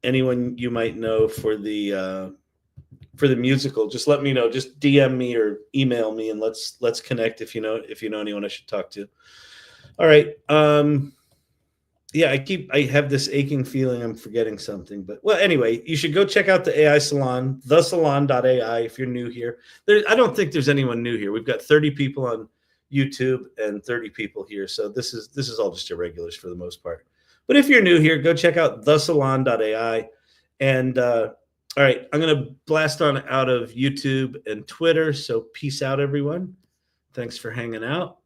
anyone you might know for the musical, just let me know. Just DM me or email me, and let's connect if you know anyone I should talk to. All right. Yeah, I have this aching feeling I'm forgetting something, but well, anyway, you should go check out the AI Salon, thesalon.ai, if you're new here. I don't think there's anyone new here. We've got 30 people on YouTube and 30 people here, so this is all just irregulars for the most part. But if you're new here, go check out thesalon.ai. And all right, I'm gonna blast on out of YouTube and Twitter. So peace out, everyone. Thanks for hanging out.